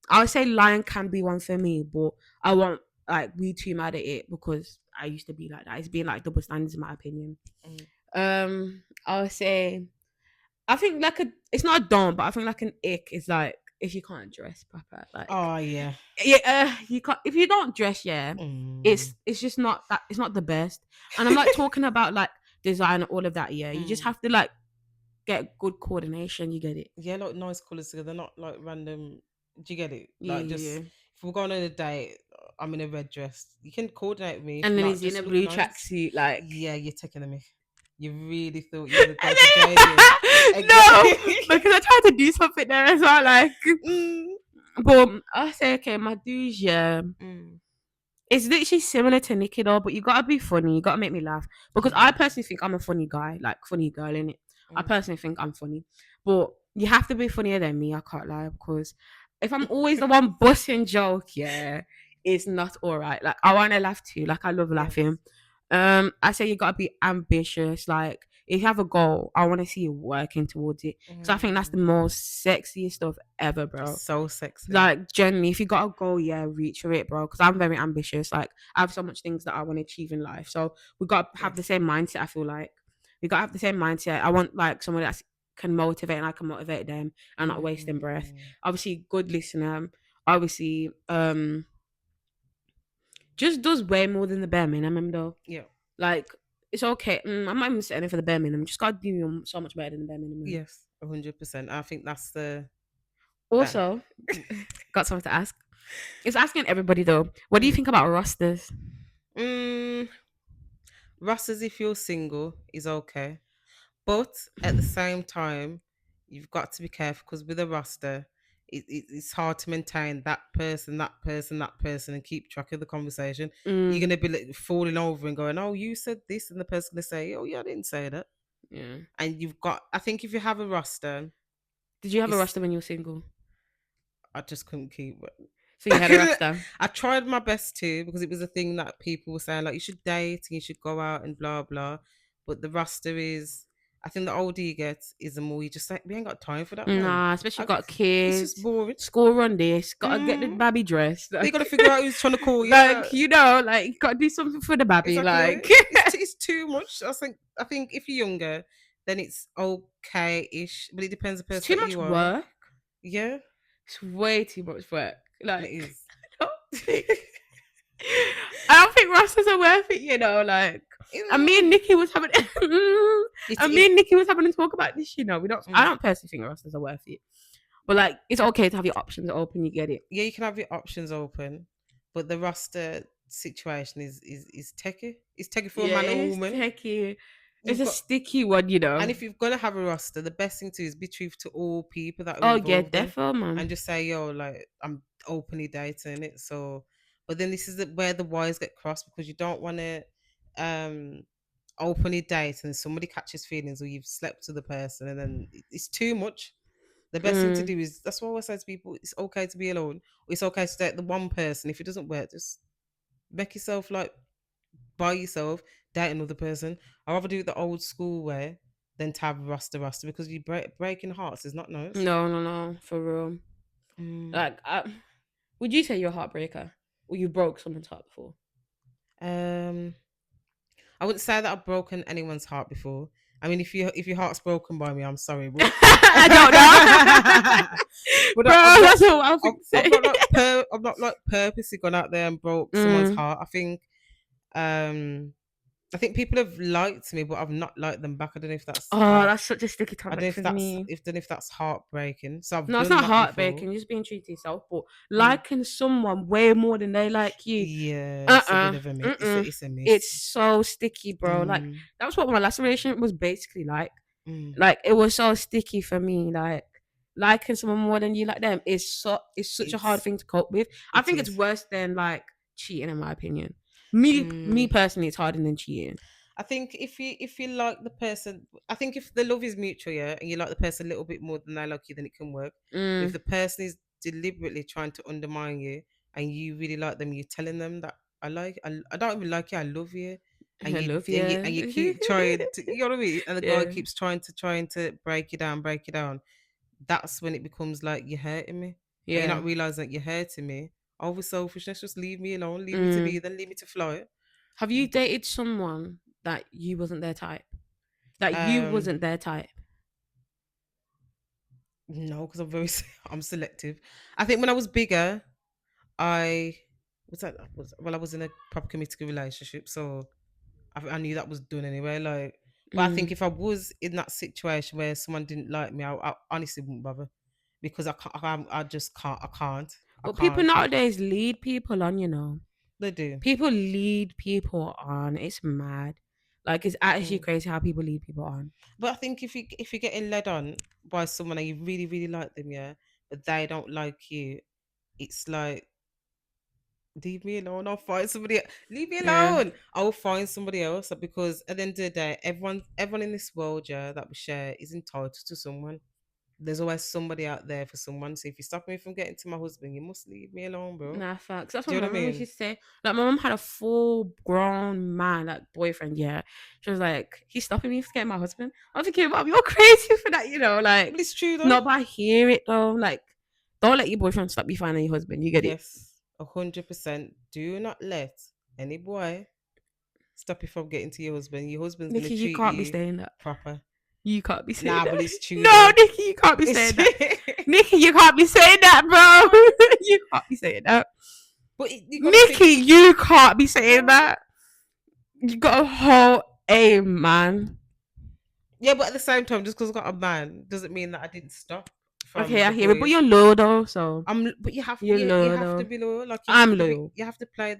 I would say lying can be one for me, but I won't like be too mad at it because I used to be like that. It's being like double standards in my opinion. I would say I think like it's not a don't, but I think like an ick is like if you can't dress proper. Like oh yeah. You can't if you don't dress, it's just not that it's not the best. And I'm like talking about like design and all of that, you just have to like get good coordination, you get it. Yeah, like nice colours together, not like random. Do you get it? Like if we're going on a date, I'm in a red dress. You can coordinate with me, and then he's in a blue tracksuit. Like, yeah, you're taking the mic. You really thought you were going to JD? No, because I tried to do something there as well. Like, but I say, okay, my dudes, it's literally similar to Nikki though, but you gotta be funny. You gotta make me laugh because I personally think I'm a funny guy, like funny girl, innit? I personally think I'm funny, but you have to be funnier than me. I can't lie because if I'm always the one busting joke, it's not all right. Like I want to laugh too. Like I love laughing. I say you gotta be ambitious. Like if you have a goal, I want to see you working towards it. So I think that's the most sexiest stuff ever, bro. So sexy. Like generally, if you got a goal, reach for it, bro. Because I'm very ambitious. Like I have so much things that I want to achieve in life. So we got to have the same mindset. I feel like we got to have the same mindset. I want like someone that can motivate and I can motivate them and not wasting breath. Obviously, good listener. Obviously, just does way more than the bare minimum though. Yeah. Like it's okay. I'm not even setting it for the bare minimum. Just gotta do so much better than the bare minimum. Yes, 100%. I think that's the. Also, got something to ask. It's asking everybody though. What do you think about rosters? Rosters, if you're single, is okay, but at the same time, you've got to be careful because with a roster, it's hard to maintain that person, and keep track of the conversation. You're gonna be like falling over and going, "Oh, you said this," and the person's gonna say, "Oh, yeah, I didn't say that." Yeah. And you've got. I think if you have a roster, did you have a roster when you were single? I just couldn't keep. So you had a roster. I tried my best to because it was a thing that people were saying like you should date and you should go out and blah blah. But the roster is. I think the older you get, is the more you just like we ain't got time for that. Nah, especially got kids. It's just boring. School run this. Gotta get the baby dressed. Like, you gotta figure out who's trying to call you. Like you know, like you gotta do something for the baby. Exactly. Like it's too much. I think if you're younger, then it's okay-ish, but it depends on the person. Too much work. Yeah, it's way too much work. Like it is. I don't think rosters are worth it. You know, like. And me and Nikki was having a talk about this, you know. I don't personally think rosters are worth it. But like it's okay to have your options open, you get it. Yeah, you can have your options open, but the roster situation is techie. It's techie for a man or woman. Techie. It's a sticky one, you know. And if you're gonna have a roster, the best thing to do is be truthful to all people that are involved definitely, man. And just say, yo, like I'm openly dating it. So but then this is where the wires get crossed because you don't wanna openly date and somebody catches feelings or you've slept with the person and then it's too much. The best thing to do is that's what I always say to people, it's okay to be alone or it's okay to date the one person. If it doesn't work, just make yourself like by yourself, date another person. I'd rather do it the old school way than to have roster because you breaking hearts is not nice. No, for real. Like would you say you're a heartbreaker or you broke someone's heart before? I wouldn't say that I've broken anyone's heart before. I mean, if your heart's broken by me, I'm sorry. But I don't know. But that's what I'm not like purposely gone out there and broke someone's heart. I think I think people have liked me, but I've not liked them back. I don't know if that's that's such a sticky I don't know topic if for that's me. if don't know if that's heartbreaking. So I've No, it's done not that before. heartbreaking. You're just being true to yourself. But liking someone way more than they like you, Yeah, it's a bit of a miss. mm-mm. It's a miss. It's so sticky, bro. Like Mm, that was what my last relationship was basically like. mm. Like it was so sticky for me. Like liking someone more than you like them is such a hard It's thing to cope with. I it think it's is. worse than like cheating, in my opinion. Me Mm. personally, it's harder than cheating. I think if you like the person, I think if the love is mutual, yeah, and you like the person a little bit more than they like you, then it can work. But if Mm, the person is deliberately trying to undermine you and you really like them, you're telling them that I don't even like you, I love you, I love you. and you keep trying to, you know what I mean, and the guy Yeah, keeps trying to break you down. That's when it becomes like you're hurting me, and you're yeah. not realizing that you're hurting me. Over selfishness, just leave me alone, leave me to Mm. be, then leave me to fly. Have you dated someone that you wasn't their type? That you Um. wasn't their type? No, because I'm very I'm selective. I think when I was bigger, I I was in a proper committed relationship, so I knew that was done anyway. Like, but I think Mm. if I was in that situation where someone didn't like me, I honestly wouldn't bother because I just can't. I But people can't. nowadays lead people on, you know. They do. People lead people on. It's mad. Like it's actually Mm. crazy how people lead people on. But I think if you're getting led on by someone and you really like them, yeah, but they don't like you, it's like leave me alone. I'll find somebody. Leave me Yeah. alone. I'll find somebody else because at the end of the day, everyone in this world, yeah, that we share is entitled to someone. There's always somebody out there for someone. So if you stop me from getting to my husband, you must leave me alone, bro. Nah, facts. That's Do what you my know what I mom used mean? to say. Like my mom had a full grown man, like boyfriend, yeah. She was like, he's stopping me from getting my husband. I was thinking, Mom, you're crazy for that, you know, like But it's true though. no, but I hear it though. Like, don't let your boyfriend stop you finding your husband. You get it? Yes, 100%. Do not let any boy stop you from getting to your husband. Your husband's gonna Nikki, you treat can't be you saying that. proper. You can't be saying Nah, that. but it's true No, though. Nikki, you can't be It's saying true. that. Nikki, you can't be saying that, bro. You can't be saying that. But you gotta think. Nikki, you can't be saying that. You got a whole aim, man. Yeah, but at the same time, just because I got a man doesn't mean that I didn't stop Okay, from I the hear it, but boys. you're low though, so But you're you low have to though. be loyal. Like I'm loyal. you have to play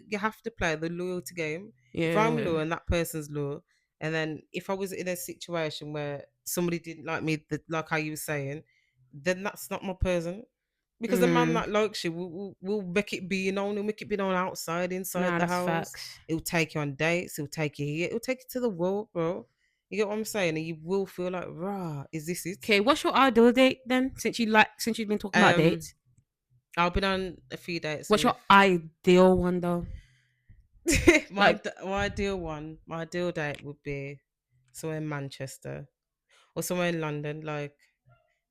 you have to play the loyalty game. If I'm Yeah. low and that person's low, and then if I was in a situation where somebody didn't like me, like how you were saying, then that's not my person. Because the man Mm. that likes you will make it be known. He'll make it be known outside, inside Nah, the that's house. facts. He'll take you on dates. He'll take you here. He'll take you to the world, bro. You get what I'm saying? And you will feel like, rah, is this it? Okay, what's your ideal date then? Since you've been talking about Um, dates, I've been on a few dates what's with your ideal one though? Like my ideal date would be somewhere in Manchester or somewhere in London, like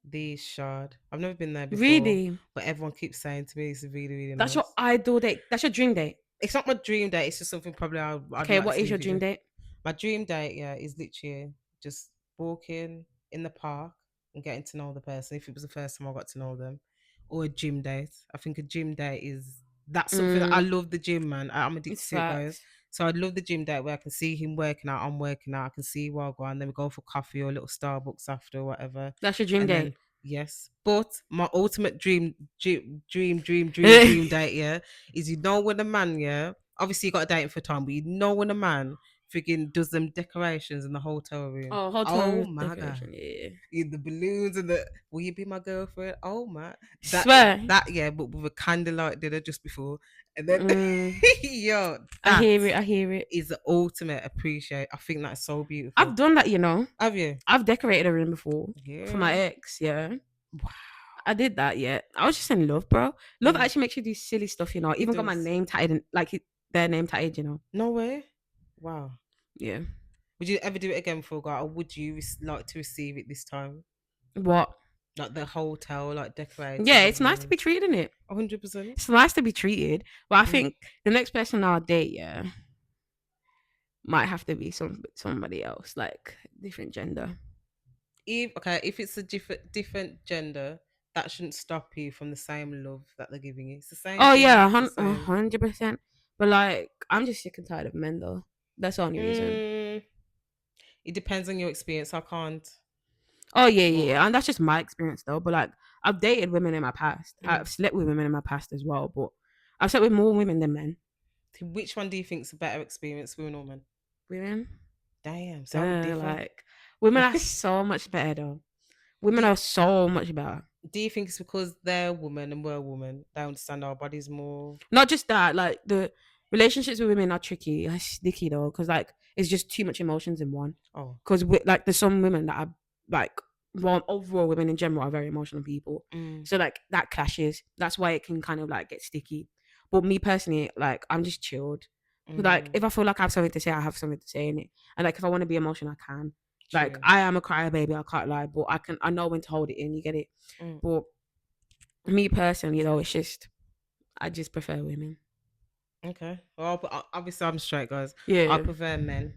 the Shard. I've never been there before, really? but everyone keeps saying to me it's really That's your nice. ideal date. That's your dream date. It's not my dream date. It's just something probably I'd Okay, like what to is do your for dream you. date? My dream date, yeah, is literally just walking in the park and getting to know the person. If it was the first time I got to know them, or a gym date. I think a gym date is that's something that I Mm, love. The gym, man. I'm addicted it's to it, guys. facts. So I'd love the gym date where I can see him working out. I'm working out. I can see where I go, and then we go for coffee or a little Starbucks after or whatever. That's your dream And then date. yes, but my ultimate dream date, yeah, is when a man, yeah, obviously you got to date him for time, but when a man freaking does them decorations in the hotel room. Oh, hotel Oh my god. decoration. Yeah. The balloons and the will you be my girlfriend? Oh my Swear. yeah, but with a candlelight dinner just before. And then Mm, yo, I that hear it. I hear it. is the ultimate appreciate. I think that's so I've beautiful. done that, you know. Have you? I've decorated a room before for my Yeah. ex. Yeah, Wow. I did that. Yeah, I was just in love, bro. Love Mm, actually makes you do silly stuff, you know. I it even got my does. name tatted, their name tatted, you know. No way. Wow. Yeah. Would you ever do it again for a guy, or would you like to receive it this time? What? Like the hotel, like decorated Yeah, with it's nice to be balloons. treated in it. 100%. It's nice to be treated, but I Mm. think the next person I'll date, yeah, might have to be somebody else, like different gender. If it's a different gender, that shouldn't stop you from the same love that they're giving you. It's the same Oh thing. yeah, It's the a same. 100%. But like, I'm just sick and tired of men though. That's the only reason. It depends on your experience. I can't. Oh yeah, and that's just my experience though. But like, I've dated women in my past. I've slept with women in my past as well. But I've slept with more women than men. Which one do you think's a better experience, women or men? Women. Damn, so different. Like, women are so much better though. Women are so much better. Do you think it's because they're a woman and we're a woman? They understand our bodies more. Not just that, like the relationships with women are tricky, sticky though, because like it's just too much emotions in one. Oh, because like there's some women that are like, well, overall women in general are very emotional people. So like that clashes. That's why it can kind of like get sticky. But me personally, like I'm just chilled. Like if I feel like I have something to say, I have something to say in it. And like if I want to be emotional, I can. True. Like I am a crybaby, I can't lie, but I know when to hold it in. You get it. But me personally, it's just I just prefer women. Okay. Well, obviously I'm straight, guys. Yeah. I prefer men,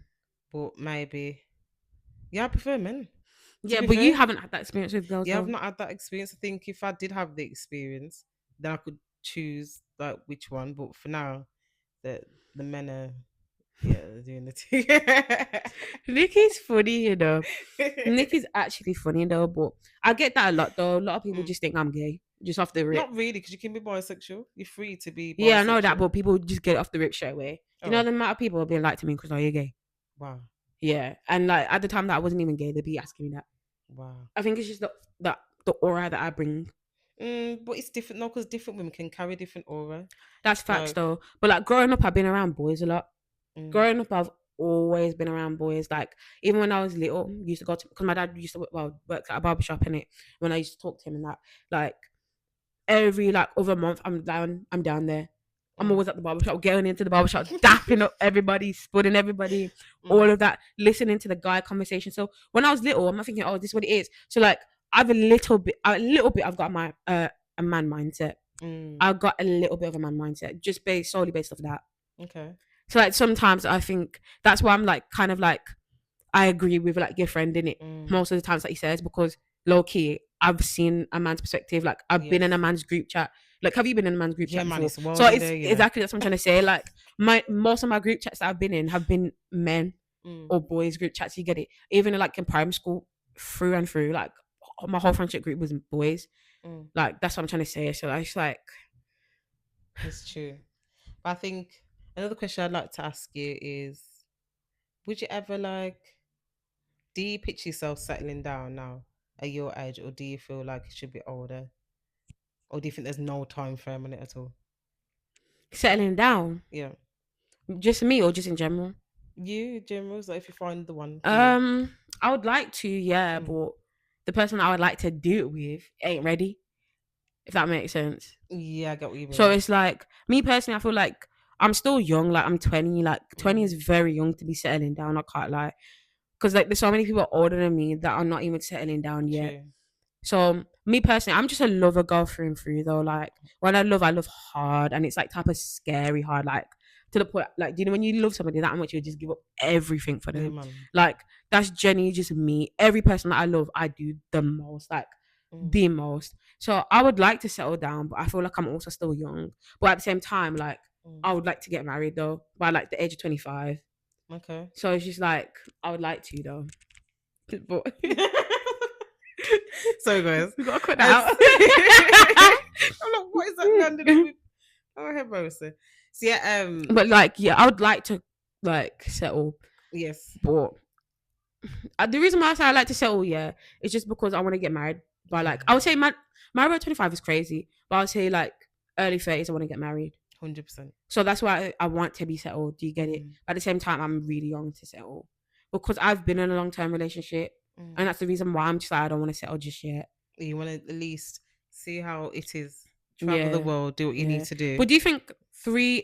but maybe. Yeah, I prefer men. Yeah, but you haven't had that experience with girls. Yeah, I've not had that experience. I think if I did have the experience, then I could choose like which one. But for now, the men are they're doing the thing. Nicky's funny, Nicky's actually funny though, but I get that a lot though. A lot of people just think I'm gay, just off the rip. Not really, because you can be bisexual. You're free to be bisexual. Yeah, I know that, but people just get it off the rip straight away. You know the amount of people being like to me because you're gay. Wow. Yeah, and like at the time that I wasn't even gay, they'd be asking me that. Wow. I think it's just the aura that I bring. But it's different, no, because different women can carry different aura. That's facts though. But like growing up, I've been around boys a lot. Growing up, I've always been around boys. Like even when I was little, used to go to, because my dad used to work at a barbershop in it. When I used to talk to him and that, like every like other month, I'm down there. I'm always at the barbershop, getting into the barbershop, dapping up everybody, spooning everybody, all of that, listening to the guy conversation. So when I was little, I'm not thinking, oh, this is what it is. So like I've a little bit, I've got my a man mindset. I've got a little bit of a man mindset, just solely based off that. Okay. So like sometimes I think that's why I'm like kind of like I agree with like your friend in it most of the times that he says, because low key I've seen a man's perspective. Like I've been in a man's group chat. Like have you been in a man's group chat before? So it's exactly that's what I'm trying to say. Like most of my group chats that I've been in have been men or boys group chats. You get it? Even like in primary school, through and through, like my whole friendship group was boys. Like that's what I'm trying to say. So it's like it's true. But I think another question I'd like to ask you is, would you ever do you picture yourself settling down now at your age, or do you feel like it should be older? Or do you think there's no time frame on it at all? Settling down? Yeah. Just me or just in general? You, general, like if you find the one. I would like to, but the person I would like to do it with ain't ready. If that makes sense. Yeah, I get what you mean. So it's like, me personally, I feel like I'm still young. Like I'm 20. Like 20 is very young to be settling down. I can't lie. Because like there's so many people older than me that are not even settling down yet. True. So me personally, I'm just a lover girl through and through though. Like when I love hard, and it's like type of scary hard, like to the point, like, do you know when you love somebody that much, you just give up everything for them? Like that's genuinely just me. Every person that I love, I do the most, like the most. So I would like to settle down, but I feel like I'm also still young. But at the same time, like I would like to get married though by like the age of 25. Okay. So it's just like I would like to though. But sorry guys, we gotta cut that out. I'm like, what is that London? Oh, hey, bro. So yeah, but like, yeah, I would like to like settle. Yes, but the reason why I say I like to settle, is just because I want to get married by like, I would say married by 25 is crazy, but I would say like early 30s I want to get married. 100%. So that's why I want to be settled. Do you get it? At the same time, I'm really young to settle because I've been in a long-term relationship, and that's the reason why I'm just like, I don't want to settle just yet. You want to at least see how it is, travel the world, do what you need to do. But do you think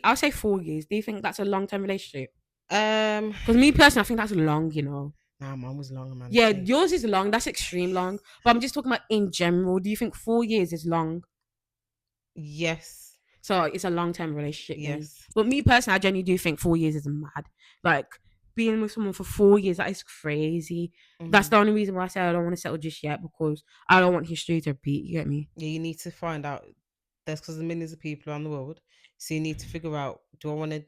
I'll say 4 years, do you think that's a long-term relationship? Because me personally, I think that's long, Nah, mine was long, man. Yeah, yours is long. That's extreme long. But I'm just talking about in general. Do you think 4 years is long? Yes. So it's a long-term relationship. Yes. Then. But me personally, I genuinely do think 4 years is mad. Like being with someone for 4 years, that is crazy. That's the only reason why I say I don't want to settle just yet, because I don't want history to repeat. You get me? Yeah, you need to find out. That's because there's millions of people around the world. So you need to figure out, do I want to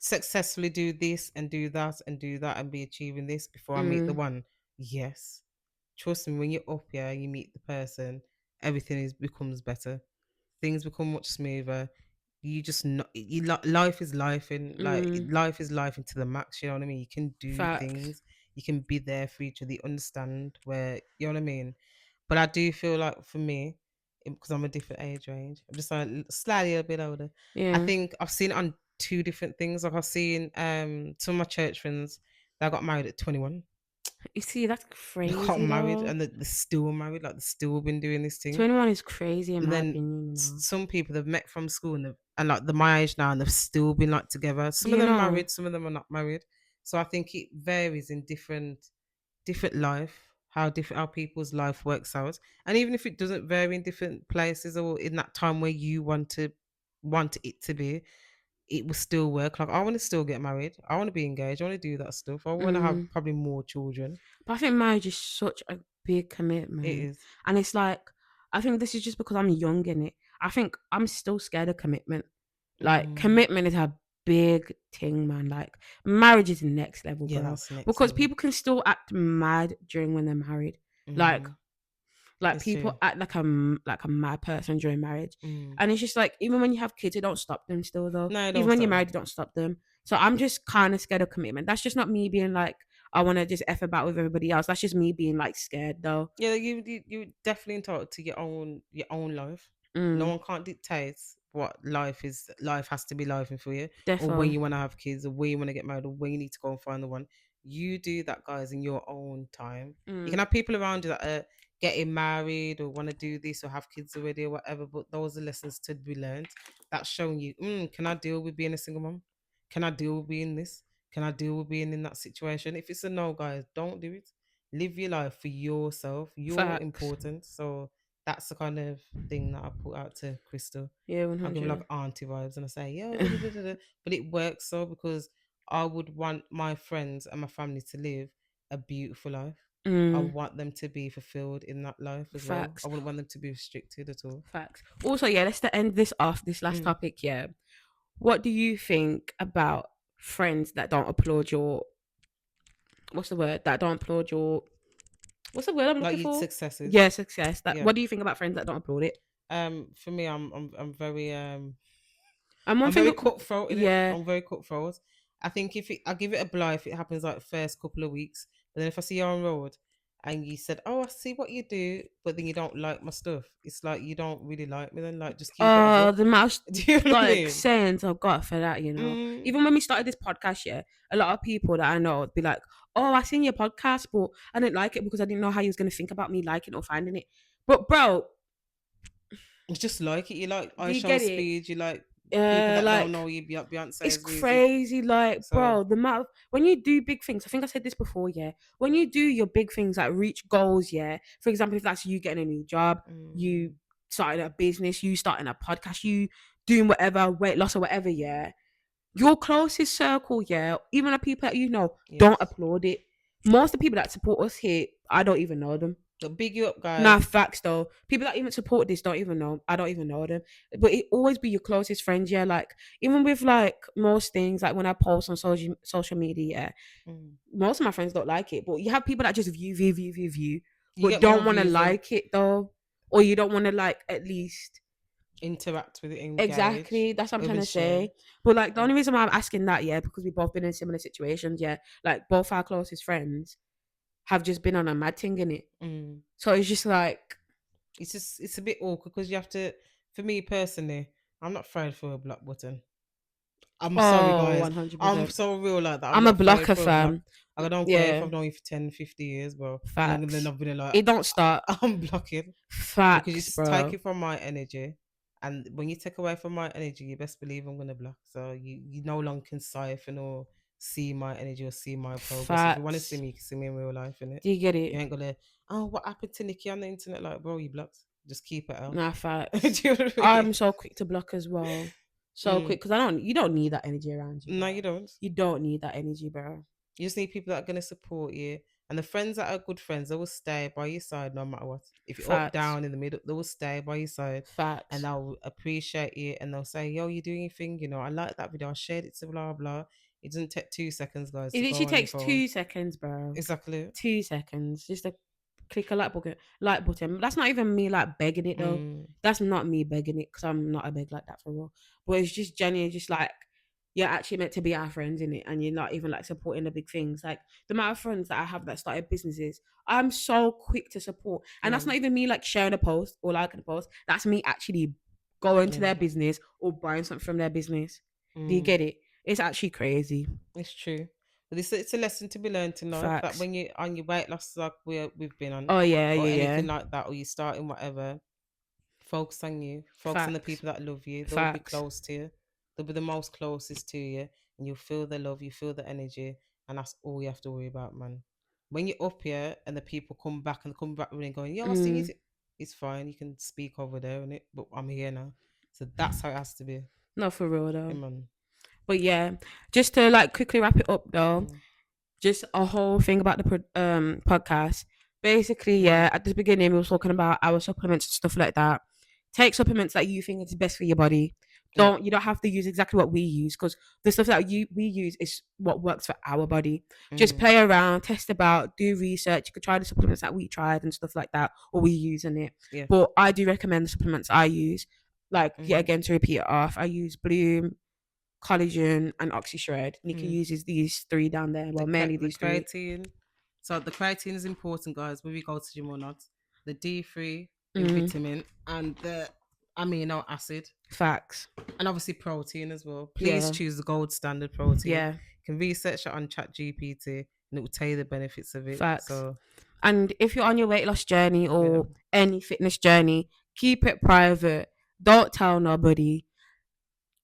successfully do this and do that and do that and be achieving this before I meet the one? Yes. Trust me, when you're up here, you meet the person, everything becomes better. Things become much smoother. You just know, life is life, and like life is life into the max. You know what I mean? You can do Facts. things. You can be there for each other. You understand where, you know what I mean. But I do feel like for me, because I'm a different age range, I'm just like slightly a bit older. I Yeah. think I've seen it on two different things. Like I've seen some of my church friends that got married at 21. You see, that's They got crazy married though. and they're still married. Like they're still been doing this thing. 21 is crazy in And my then opinion, you know. some people they've met from school and like they're my age now and they've still been like together. Some Do of you them know? married, some of them are not married. So I think it varies in different life, how people's life works out. And even if it doesn't vary in different places or in that time where you want it to be, it will still work. Like I want to still get married. I want to be engaged. I want to do that stuff. I want to have probably more children. But I think marriage is such a big It commitment. is. And it's like, I think this is just because I'm young in it. I think I'm still scared of commitment. Like, commitment is a big thing, man. Like, marriage is the next level, Yeah, bro. that's next Because level. people can still act mad during when they're married. Like It's people true. act like a mad person during marriage. And it's just like, even when you have kids, it don't stop them still though. No, Even when you're married, it don't stop them. So I'm just kind of scared of commitment. That's just not me being like, I want to just F about with everybody else. That's just me being like scared though. Yeah, you definitely entitled to your own life. No one can't dictate what life is. Life has to be life for you, or when Defo. you want to have kids, or when you want to get married, or when you need to go and find the one. You do that, guys, in your own time. You can have people around you that are getting married or want to do this or have kids already or whatever, but those are lessons to be learned. That's showing you, can I deal with being a single mom? Can I deal with being this? Can I deal with being in that situation? If it's a no, guys, don't do it. Live your life for yourself. You're Facts. important. So that's the kind of thing that I put out to Crystal. Yeah, I give her like 100. auntie vibes and I say, yo, da, da, da, da, da. But it works so because I would want my friends and my family to live a beautiful life. I want them to be fulfilled in that life as well. Facts. I wouldn't want them to be restricted at all. Facts. Also, yeah, let's end this off, this last topic, yeah. What do you think about friends that don't applaud your what's the word? That don't applaud your what's the word I'm Like looking your for? successes. Yeah, success. That Yeah. what do you think about friends that don't applaud it? For me, I'm very And I'm one very thing, cutthroat in it. yeah. I'm very cutthroat. I think I give it a blow if it happens like first couple of weeks. But then if I see you on road and you said, "Oh, I see what you do," but then you don't like my stuff, it's like you don't really like me. Then like just keep it a book. The mouse Do you know what I like mean? sayings I've got for that, you know. Even when we started this podcast, yeah, a lot of people that I know would be like, "Oh, I seen your podcast, but I didn't like it because I didn't know how you was gonna think about me liking or finding it." But bro, You just like it. You like do you iShow get it? Speed. You like people that don't Like know you. Beyonce's it's music. crazy, like So bro, the amount of, when you do big things, I think I said this before, yeah. When you do your big things, like reach goals, yeah. For example, if that's you getting a new job, you starting a business, you starting a podcast, you doing whatever, weight loss or whatever, yeah. Your closest circle, yeah, even the people that you know, don't applaud it. Most of the people that support us here, I don't even know them. So big you up, guys. Nah, facts though. People that even support this don't even know. I don't even know them. But it always be your closest friends, yeah. Like even with like most things, like when I post on social media, yeah, most of my friends don't like it. But you have people that just view, but don't want to like it though, or you don't want to like at least interact with it. Engage, exactly. That's what I'm trying to say. But like the only reason why I'm asking that, yeah, because we've both been in similar situations, yeah. Like both our closest friends have just been on a mad thing in it. So it's just like it's a bit awkward because you have to. For me personally, I'm not afraid for a block button. I'm sorry, guys. 100%. I'm so real like that. I'm a blocker fan. I don't care if I've known you for 10, 50 years, bro. Facts. And then I've been like, it don't start. I'm blocking. Facts, because you just bro. take it from my energy. And when you take away from my energy, you best believe I'm gonna block. So you no longer can siphon or see my energy or see my progress. Facts. If you want to see me, you can see me in real life, innit? Do you get it? You ain't gonna, oh, what happened to Nikki on the internet? Like, bro, you blocked. Just keep it out. Nah, facts. Do you know what I mean? I'm so quick to block as well. So quick, because you don't need that energy around you. No, you don't. You don't need that energy, bro. You just need people that are gonna support you And the friends that are good friends, they will stay by your side no matter what. If you're up, Facts. down, in the middle, they will stay by your side. Facts. And they'll appreciate you and they'll say, yo, you're doing your thing. You know, I like that video. I shared it to blah, blah. It doesn't take 2 seconds, guys. It to literally go on your takes phone. 2 seconds, bro. Exactly. 2 seconds. Just to click a like button. That's not even me like begging it though. That's not me begging it because I'm not a beg like that for real. But it's just genuinely just like you're actually meant to be our friends in it, and you're not even like supporting the big things. Like the amount of friends that I have that started businesses, I'm so quick to support, and that's not even me like sharing a post or liking a post. That's me actually going to their business or buying something from their business. Do you get it? It's actually crazy. It's true. But it's a lesson to be learned to know that when you're on your weight loss like we've been on, or anything like that, or you're starting whatever, focus on you, focus on the people that love you. They'll be close to you. They'll be the most closest to you, and you'll feel the love, you feel the energy, and that's all you have to worry about, man. When you're up here and the people come back with me going, yo, I sing it. It's fine. You can speak over there, innit? But I'm here now. So that's how it has to be. No, for real though. Amen. But yeah, just to like quickly wrap it up though, just a whole thing about the podcast. Basically, at the beginning we were talking about our supplements and stuff like that. Take supplements that you think is best for your body. You don't have to use exactly what we use, because the stuff that we use is what works for our body. Just play around, test about, do research. You could try the supplements that we tried and stuff like that, or we use in it. Yeah. But I do recommend the supplements I use. Like yet again, to repeat it off, I use Bloom, Collagen, and OxyShred. Nikki uses these 3 down there. Well, mainly these 3. Creatine. So the creatine is important, guys, whether you go to gym or not. The D3, the vitamin, and the amino acid. Facts. And obviously protein as well. Please choose the gold standard protein. Yeah. You can research it on ChatGPT and it will tell you the benefits of it. Facts. So, and if you're on your weight loss journey or any fitness journey, keep it private. Don't tell nobody.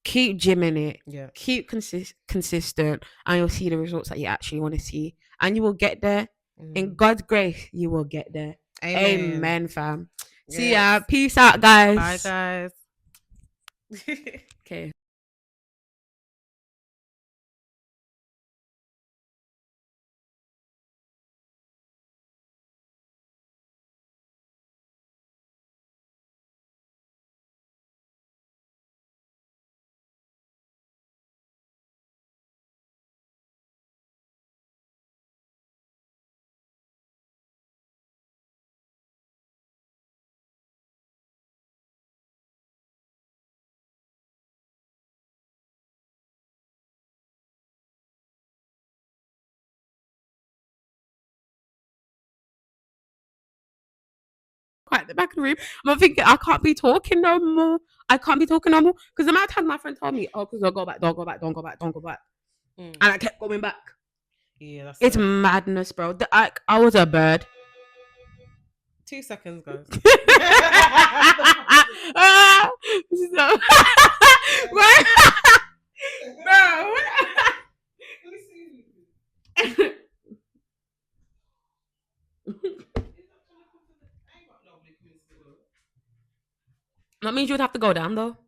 Keep gymming it. Yeah. Keep consistent, and you'll see the results that you actually want to see. And you will get there. In God's grace, you will get there. Amen, fam. Yes. See ya. Peace out, guys. Bye, guys. Okay. At the back of the room, I'm thinking I can't be talking no more. Because the amount of times my friend told me, "Oh, because don't go back," and I kept going back. Yeah, it's madness, bro. I was a bird. 2 seconds, guys. Bro. That means you would have to go down though.